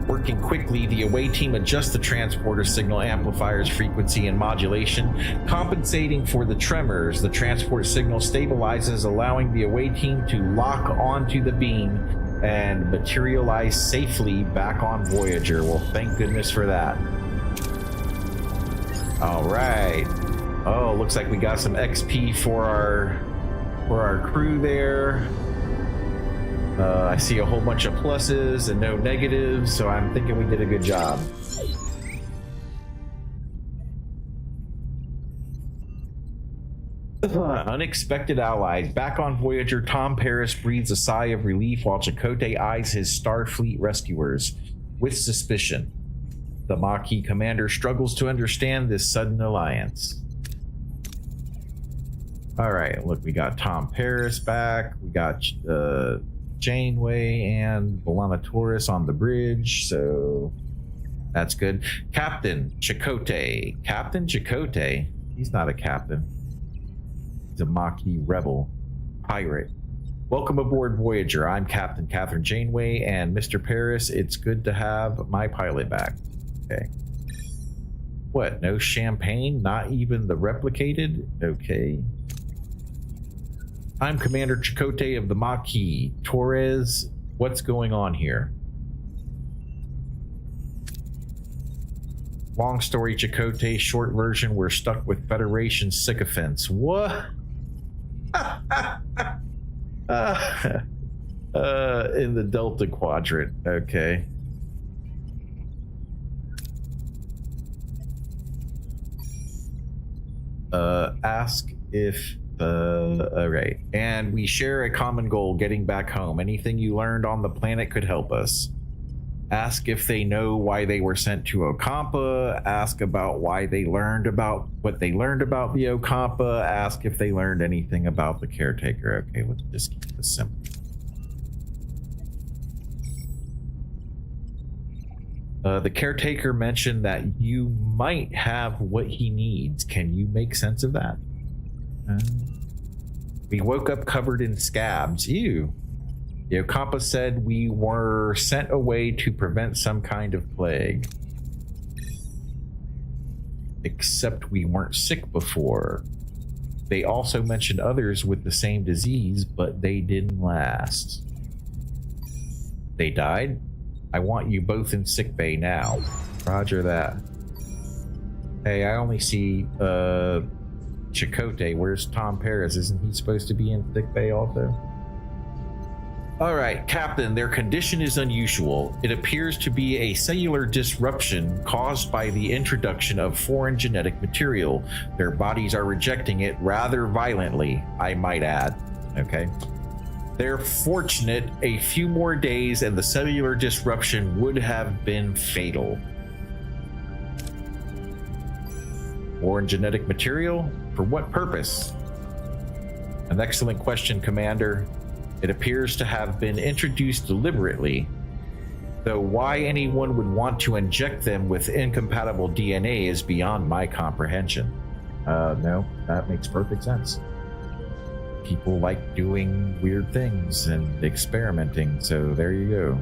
Working quickly, the away team adjusts the transporter signal amplifier's frequency and modulation, compensating for the tremors. The transport signal stabilizes, allowing the away team to lock onto the beam and materialize safely back on Voyager. Well, thank goodness for that. All right. Oh, looks like we got some XP for our crew there. I see a whole bunch of pluses and no negatives, so I'm thinking we did a good job. Unexpected allies. Back on Voyager, Tom Paris breathes a sigh of relief while Chakotay eyes his Starfleet rescuers with suspicion. The Maquis commander struggles to understand this sudden alliance. All right, look, we got Tom Paris back. We got Janeway and B'Elanna Torres on the bridge, so that's good. Captain Chakotay. Captain Chakotay? He's not a captain. He's a Maquis rebel pirate. Welcome aboard Voyager. I'm Captain Catherine Janeway, and Mr. Paris, it's good to have my pilot back. Okay. What, no champagne? Not even the replicated? Okay. I'm Commander Chakotay of the Maquis. Torres, what's going on here? Long story, Chakotay. Short version, we're stuck with Federation sycophants. What? In the Delta Quadrant. Okay. Ask if alright. And we share a common goal, getting back home. Anything you learned on the planet could help us. Ask if they know why they were sent to Ocampa. Ask about why they learned about what they learned about the Ocampa. Ask if they learned anything about the caretaker. Okay, let's just keep this simple. The caretaker mentioned that you might have what he needs. Can you make sense of that? We woke up covered in scabs. Ew. The Ocampa said we were sent away to prevent some kind of plague. Except we weren't sick before. They also mentioned others with the same disease, but they didn't last. They died? I want you both in sickbay now. Roger that. Hey, I only see Chakotay. Where's Tom Paris? Isn't he supposed to be in sickbay also? Alright, Captain, their condition is unusual. It appears to be a cellular disruption caused by the introduction of foreign genetic material. Their bodies are rejecting it rather violently, I might add. Okay. They're fortunate. A few more days and the cellular disruption would have been fatal. Foreign genetic material? For what purpose? An excellent question, Commander. It appears to have been introduced deliberately, though why anyone would want to inject them with incompatible DNA is beyond my comprehension. No, that makes perfect sense. People like doing weird things and experimenting, so there you go.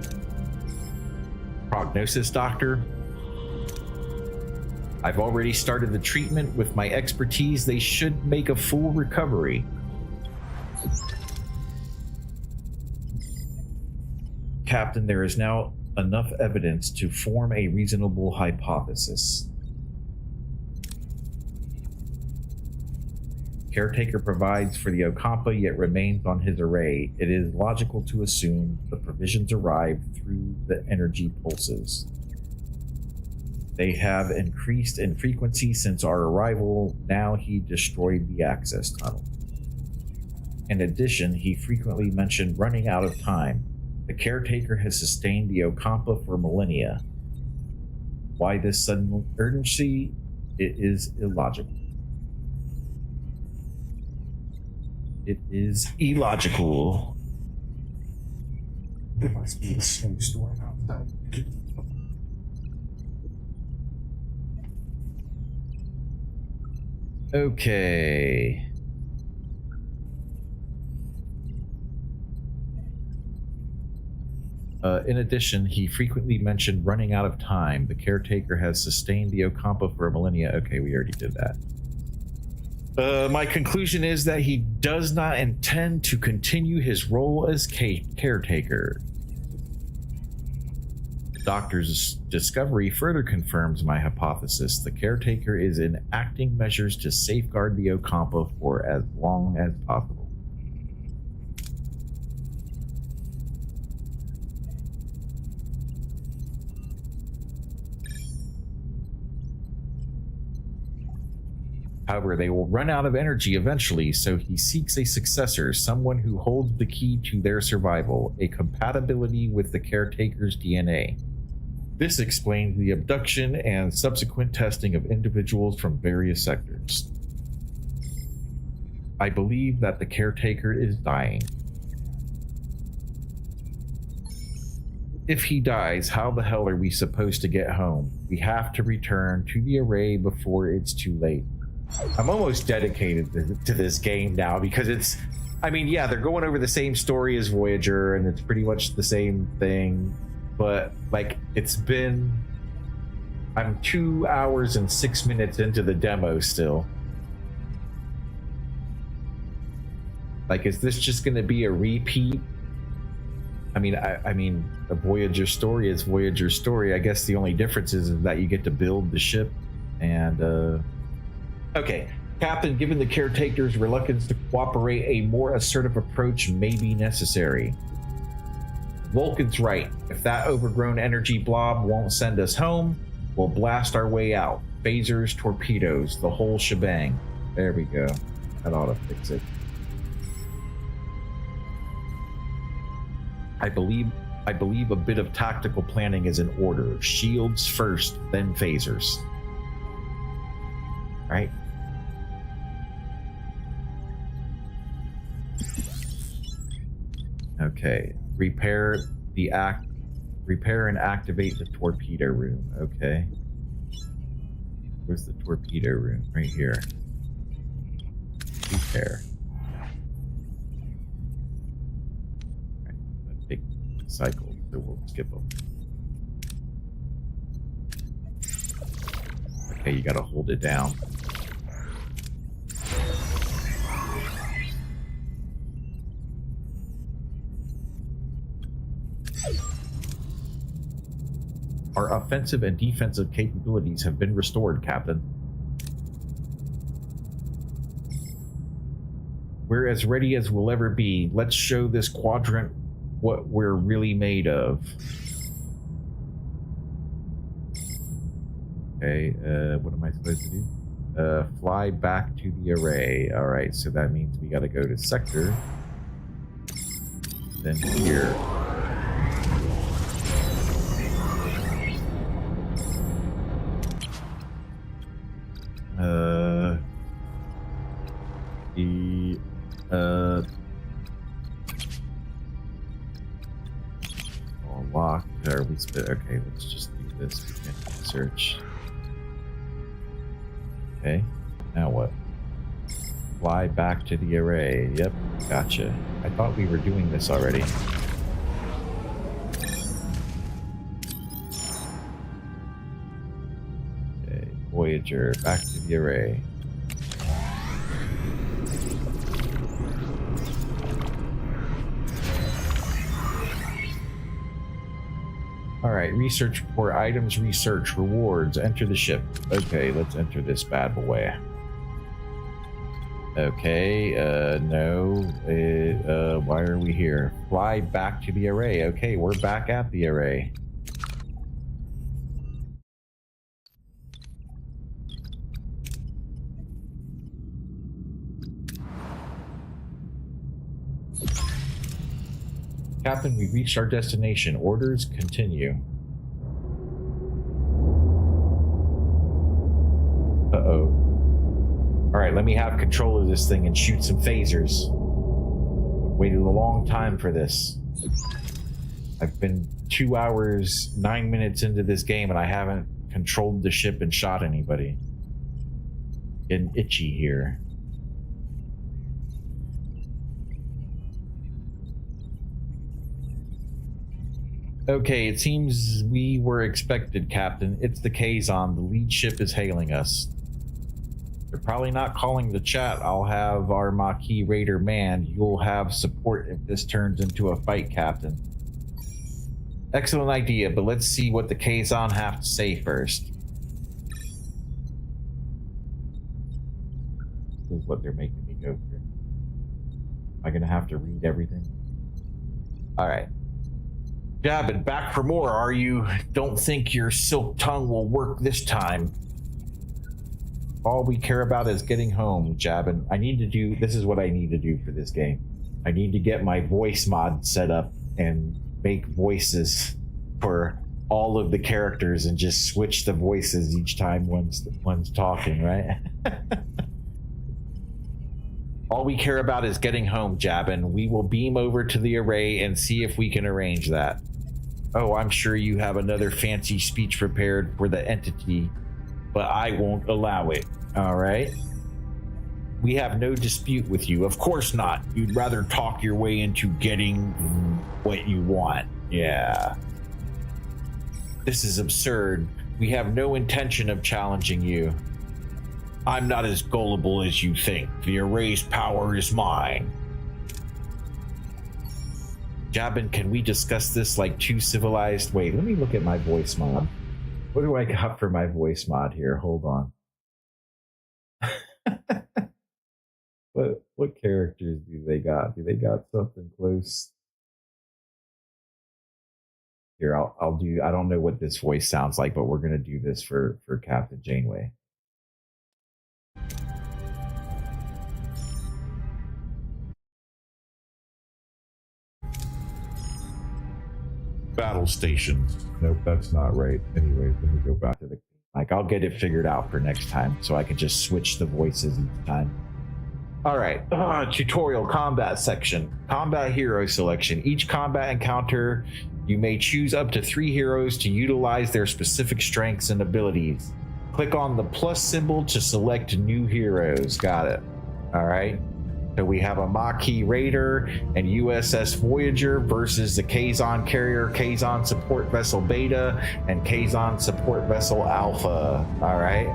Prognosis, Doctor? I've already started the treatment. With my expertise, they should make a full recovery. Captain, there is now enough evidence to form a reasonable hypothesis. Caretaker provides for the Ocampa, yet remains on his array. It is logical to assume the provisions arrive through the energy pulses. They have increased in frequency since our arrival. Now he destroyed the access tunnel. In addition, he frequently mentioned running out of time. The caretaker has sustained the Ocampa for millennia. Why this sudden urgency? It is illogical. It is illogical. There must be a snowstorm outside. Okay. In addition, he frequently mentioned running out of time. The caretaker has sustained the Ocampa for a millennia. Okay, we already did that. My conclusion is that he does not intend to continue his role as caretaker. The Doctor's discovery further confirms my hypothesis. The caretaker is enacting measures to safeguard the Ocampa for as long as possible. However, they will run out of energy eventually, so he seeks a successor, someone who holds the key to their survival, a compatibility with the caretaker's DNA. This explains the abduction and subsequent testing of individuals from various sectors. I believe that the caretaker is dying. If he dies, how the hell are we supposed to get home? We have to return to the array before it's too late. I'm almost dedicated to this game now because it's, I mean, yeah, they're going over the same story as Voyager and it's pretty much the same thing, but like I'm 2 hours and 6 minutes into the demo still. Like, is this just going to be a repeat? I mean, I mean, a Voyager story is Voyager story. I guess the only difference is that you get to build the ship and, okay, Captain, given the caretaker's reluctance to cooperate, a more assertive approach may be necessary. Vulcan's right. If that overgrown energy blob won't send us home, we'll blast our way out. Phasers, torpedoes, the whole shebang. There we go. That ought to fix it. I believe a bit of tactical planning is in order. Shields first, then phasers. Right? Okay. Repair and activate the torpedo room. Okay. Where's the torpedo room? Right here. Repair. Big cycle, so we'll skip them. Okay, you gotta hold it down. Our offensive and defensive capabilities have been restored, Captain. We're as ready as we'll ever be. Let's show this quadrant what we're really made of. Okay, what am I supposed to do? Fly back to the array. Alright, so that means we gotta go to sector. Then here. Lock. Are we okay, let's just do this. Search. Okay, now what? Fly back to the array. Yep, gotcha. I thought we were doing this already. Okay, Voyager, back to the array. Alright, research report, items, research, rewards, enter the ship. Okay, let's enter this bad boy. Okay, no, why are we here? Fly back to the array. Okay, we're back at the array. Captain, we've reached our destination. Orders continue. Uh-oh. Alright, let me have control of this thing and shoot some phasers. I've waited a long time for this. I've been 2 hours, 9 minutes into this game and I haven't controlled the ship and shot anybody. Getting itchy here. Okay, it seems we were expected, Captain. It's the Kazon. The lead ship is hailing us. They're probably not calling the chat. I'll have our Maquis Raider manned. You'll have support if this turns into a fight, Captain. Excellent idea, but let's see what the Kazon have to say first. This is what they're making me go through. Am I gonna have to read everything? Alright. Jabin, back for more, are you? Don't think your silk tongue will work this time. All we care about is getting home, Jabin. I need to do, this is what I need to do for this game. I need to get my voice mod set up and make voices for all of the characters and just switch the voices each time one's talking, right? All we care about is getting home, Jabin. We will beam over to the array and see if we can arrange that. Oh, I'm sure you have another fancy speech prepared for the entity, but I won't allow it. All right? We have no dispute with you. Of course not. You'd rather talk your way into getting what you want. Yeah. This is absurd. We have no intention of challenging you. I'm not as gullible as you think. The array's power is mine. Jabin, can we discuss this like two civilized? Wait, let me look at my voice mod. What do I got for my voice mod here? Hold on. What characters do they got? Do they got something close? Here, I'll do. I don't know what this voice sounds like, but we're gonna do this for Captain Janeway. Battle station. Nope, that's not right. Anyway, let me go back to the. Like, I'll get it figured out for next time, so I can just switch the voices each time. All right, tutorial combat section. Combat hero selection. Each combat encounter, you may choose up to 3 heroes to utilize their specific strengths and abilities. Click on the plus symbol to select new heroes. Got it. All right. So we have a Maquis Raider and USS Voyager versus the Kazon Carrier, Kazon Support Vessel Beta, and Kazon Support Vessel Alpha. All right.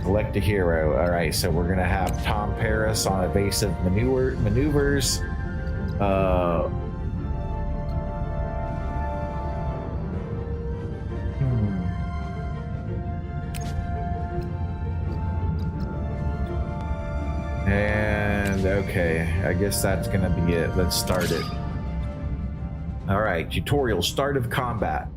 Select a hero. All right, so we're gonna have Tom Paris on evasive maneuvers. And okay, I guess that's gonna be it. Let's start it. All right, tutorial, start of combat.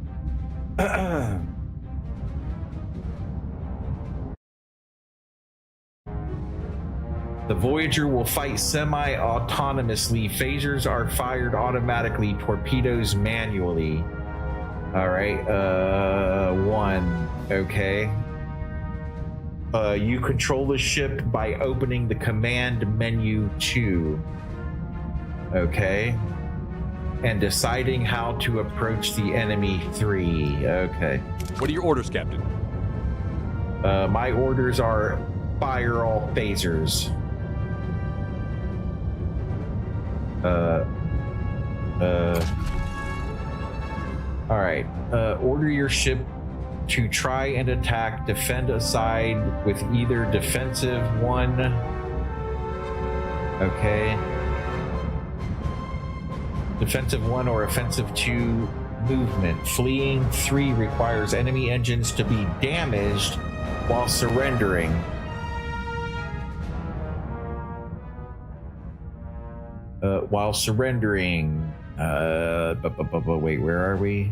The Voyager will fight semi-autonomously. Phasers are fired automatically, torpedoes manually. All right, 1, okay. You control the ship by opening the command menu 2. Okay. And deciding how to approach the enemy 3. Okay. What are your orders, Captain? My orders are fire all phasers. All right. Order your ship to try and attack, defend a side with either defensive 1. Okay. Defensive 1 or offensive 2 movement. Fleeing 3 requires enemy engines to be damaged while surrendering. Wait, where are we?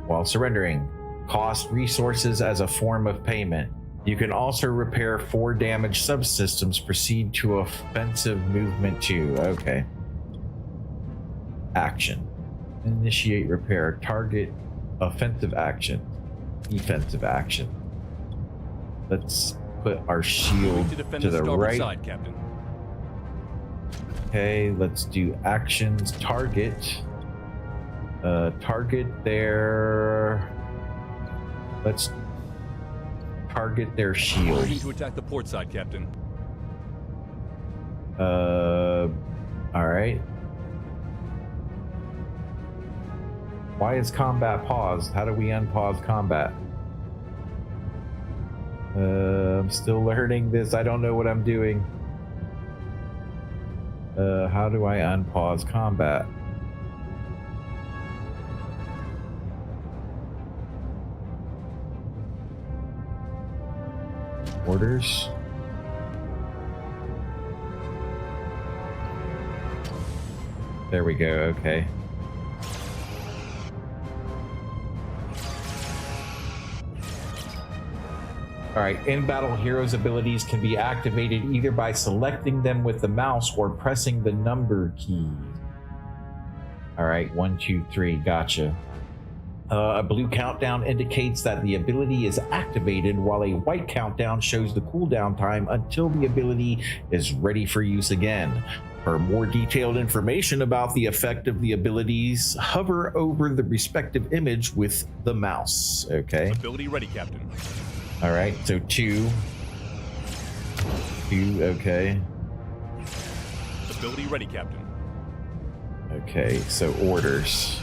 While surrendering, cost resources as a form of payment. You can also repair 4 damaged subsystems. Proceed to offensive movement 2. Okay. Action. Initiate repair. Target. Offensive action. Defensive action. Let's put our shield to the right. Side, Captain. Okay, let's do actions. Target. Target their. Let's target their shield. Need to attack the port side, Captain. All right. Why is combat paused? How do we unpause combat? I'm still learning this. I don't know what I'm doing. How do I unpause combat? Orders. There we go. Okay. All right, in-battle heroes' abilities can be activated either by selecting them with the mouse or pressing the number key. All right, 1, 2, 3, gotcha. A blue countdown indicates that the ability is activated, while a white countdown shows the cooldown time until the ability is ready for use again. For more detailed information about the effect of the abilities, hover over the respective image with the mouse. Okay. Ability ready, Captain. All right, so 2, okay. Ability ready, Captain. Okay, so orders.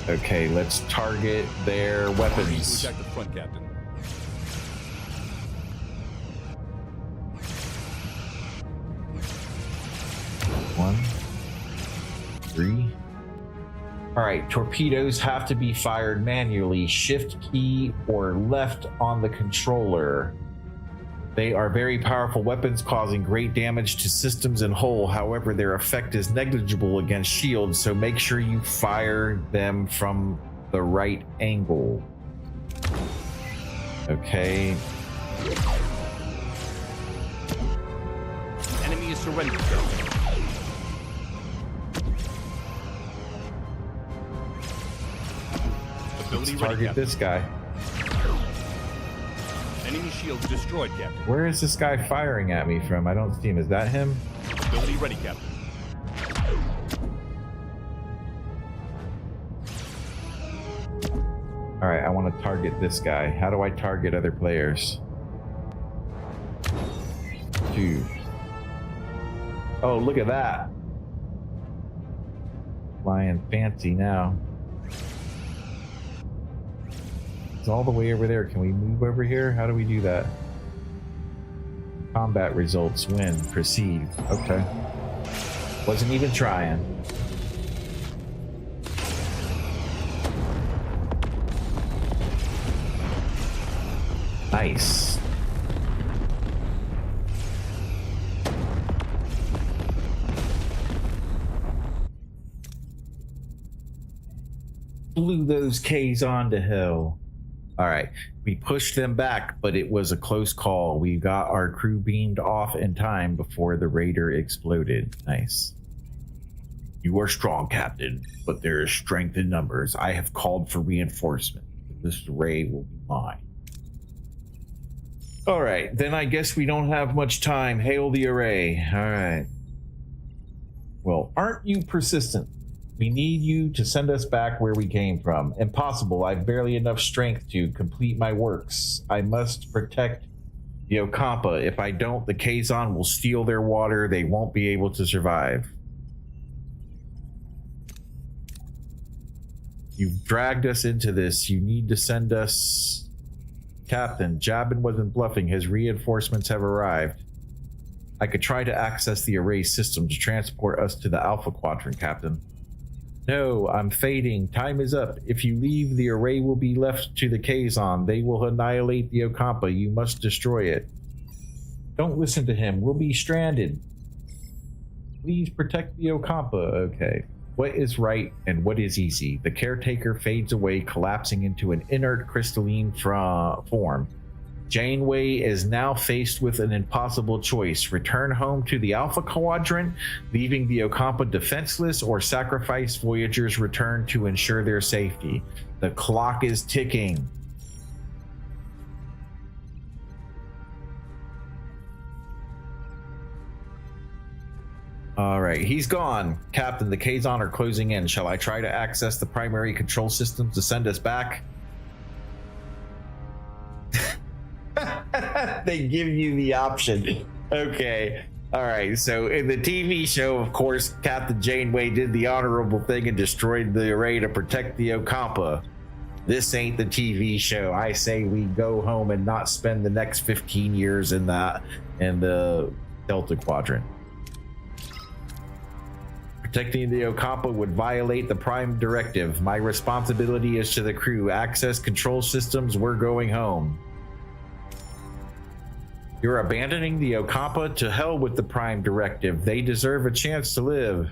Okay, let's target their Ready to weapons. attack the front, Captain. One, 3. All right, torpedoes have to be fired manually. Shift key or left on the controller. They are very powerful weapons, causing great damage to systems in whole. However, their effect is negligible against shields, so make sure you fire them from the right angle. Okay. Enemy is surrendered. Let's Ability ready, target Captain. this guy. Enemy shields destroyed, Captain. Where is this guy firing at me from? I don't see him. Is that him? Ability ready, Captain. All right, I want to target this guy. How do I target other players? 2. Oh, look at that. Flying fancy now. It's all the way over there. Can we move over here? How do we do that? Combat results. Win. Proceed. Okay. Wasn't even trying. Nice. Blew those K's on to hell. All right, we pushed them back, but it was a close call. We got our crew beamed off in time before the raider exploded. Nice. You are strong, Captain, but there is strength in numbers. I have called for reinforcement. This array will be mine. All right, then I guess we don't have much time. Hail the array. All right. Well, aren't you persistent? We need you to send us back where we came from. Impossible. I've barely enough strength to complete my works. I must protect the Ocampa. If I don't, the Kazon will steal their water. They won't be able to survive. You've dragged us into this. You need to send us... Captain, Jabin wasn't bluffing. His reinforcements have arrived. I could try to access the array system to transport us to the Alpha Quadrant, Captain. No, I'm fading. Time is up. If you leave, the array will be left to the Kazon. They will annihilate the Ocampa. You must destroy it. Don't listen to him. We'll be stranded. Please protect the Ocampa. Okay. What is right and what is easy? The caretaker fades away, collapsing into an inert crystalline form. Janeway is now faced with an impossible choice. Return home to the Alpha Quadrant, leaving the Ocampa defenseless, or sacrifice Voyager's return to ensure their safety. The clock is ticking. All right, he's gone. Captain, the Kazon are closing in. Shall I try to access the primary control systems to send us back? They give you the option. Okay. All right. So in the TV show, of course, Captain Janeway did the honorable thing and destroyed the array to protect the Ocampa. This ain't the TV show. I say we go home and not spend the next 15 years in the Delta Quadrant. Protecting the Ocampa would violate the Prime Directive. My responsibility is to the crew. Access control systems. We're going home. You're abandoning the Ocampa? To hell with the Prime Directive. They deserve a chance to live.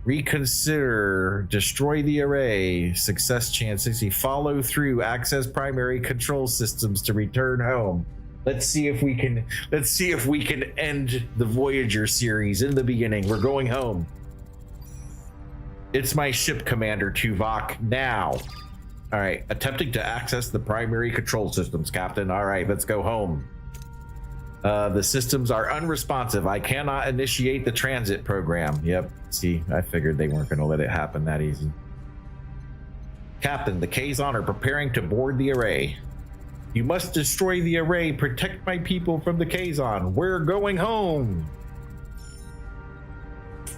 Reconsider. Destroy the array. Success chance 60. Follow through. Access primary control systems to return home. Let's see if we can end the Voyager series in the beginning. We're going home. It's my ship commander, Tuvok, now. All right, attempting to access the primary control systems, Captain. All right, let's go home. The systems are unresponsive. I cannot initiate the transit program. Yep, see, I figured they weren't gonna let it happen that easy. Captain, the Kazon are preparing to board the array. You must destroy the array. Protect my people from the Kazon. We're going home.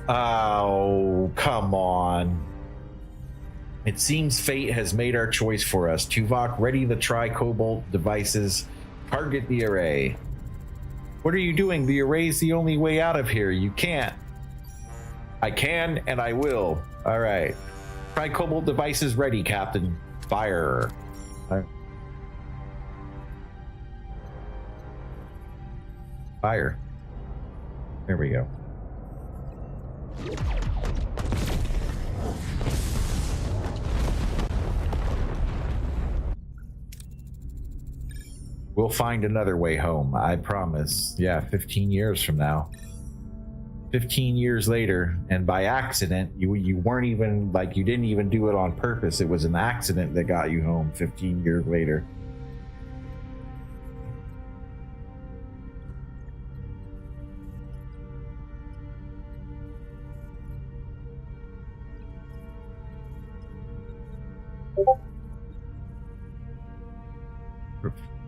Oh, come on. It seems fate has made our choice for us. Tuvok, ready the tri-cobalt devices. Target the array. What are you doing? The array's the only way out of here. You can't. I can and I will. All right. Tri-cobalt devices ready, Captain. Fire. Fire. There we go. We'll find another way home, I promise. Yeah, 15 years from now. 15 years later, and by accident, you weren't even, like, you didn't even do it on purpose. It was an accident that got you home 15 years later.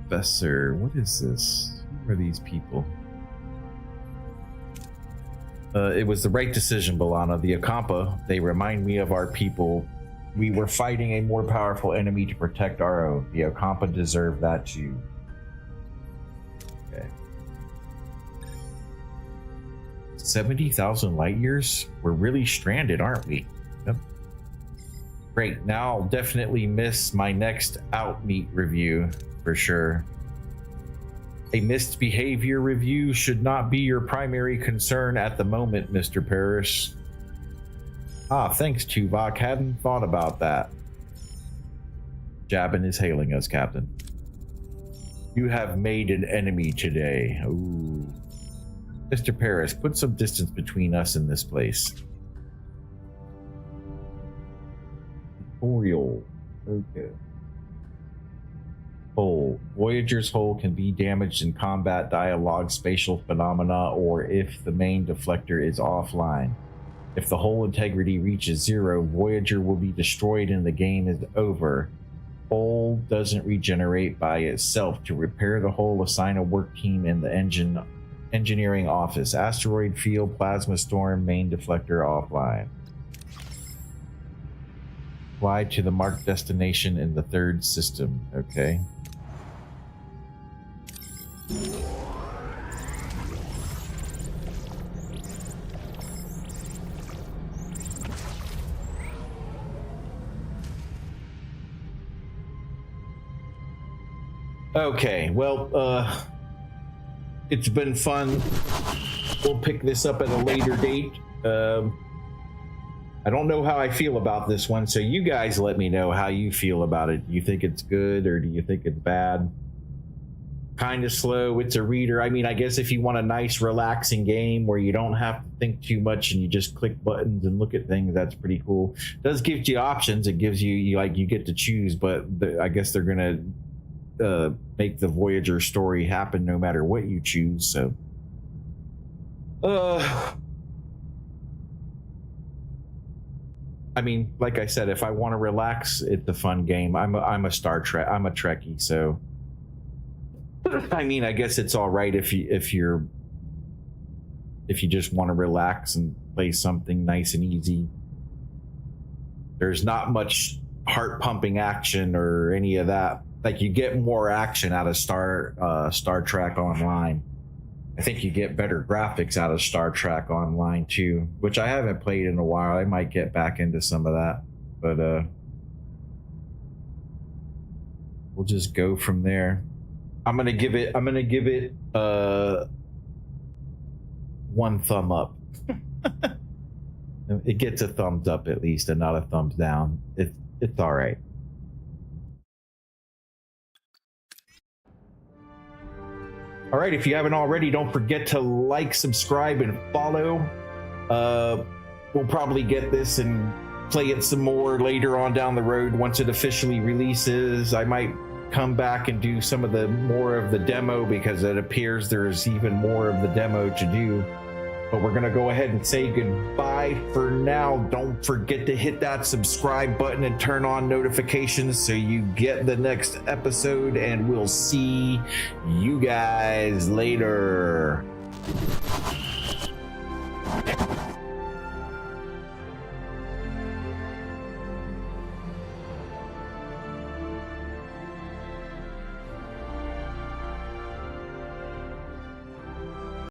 Professor, what is this? Who are these people? It was the right decision, B'Elanna. The Akampa, they remind me of our people. We were fighting a more powerful enemy to protect our own. The Akampa deserve that too. Okay. 70,000 light years? We're really stranded, aren't we? Yep. Great, now I'll definitely miss my next Outmeet review. For sure. A missed behavior review should not be your primary concern at the moment, Mr. Parrish. Ah, thanks, Tuvok. Hadn't thought about that. Jabin is hailing us, Captain. You have made an enemy today. Ooh. Mr. Parrish, put some distance between us and this place. Tutorial. Okay. Hull. Voyager's hull can be damaged in combat, dialogue, spatial phenomena, or if the main deflector is offline. If the hull integrity reaches 0, Voyager will be destroyed and the game is over. Hull doesn't regenerate by itself. To repair the hull, assign a work team in the engineering office. Asteroid field, plasma storm, main deflector offline. Fly to the marked destination in the 3rd system. Okay. Okay, well, it's been fun. We'll pick this up at a later date. I don't know how I feel about this one, so you guys let me know how you feel about it. Do you think it's good or do you think it's bad? Kind of slow. It's a reader. I mean, I guess if you want a nice, relaxing game where you don't have to think too much and you just click buttons and look at things, that's pretty cool. It does give you options. It gives you like you get to choose, but I guess they're gonna make the Voyager story happen no matter what you choose. So, I mean, like I said, if I want to relax, it's a fun game. I'm a Star Trek. I'm a Trekkie, so. I mean, I guess it's all right if you just want to relax and play something nice and easy. There's not much heart pumping action or any of that. Like, you get more action out of Star Trek Online. I think you get better graphics out of Star Trek Online too, which I haven't played in a while. I might get back into some of that, but we'll just go from there. I'm gonna give it 1 thumb up. It gets a thumbs up at least, and not a thumbs down. It's all right. All right, if you haven't already, don't forget to like, subscribe, and follow. We'll probably get this and play it some more later on down the road once it officially releases. I might come back and do some of the more of the demo because it appears there's even more of the demo to do. But we're gonna go ahead and say goodbye for now. Don't forget to hit that subscribe button and turn on notifications so you get the next episode, and we'll see you guys later.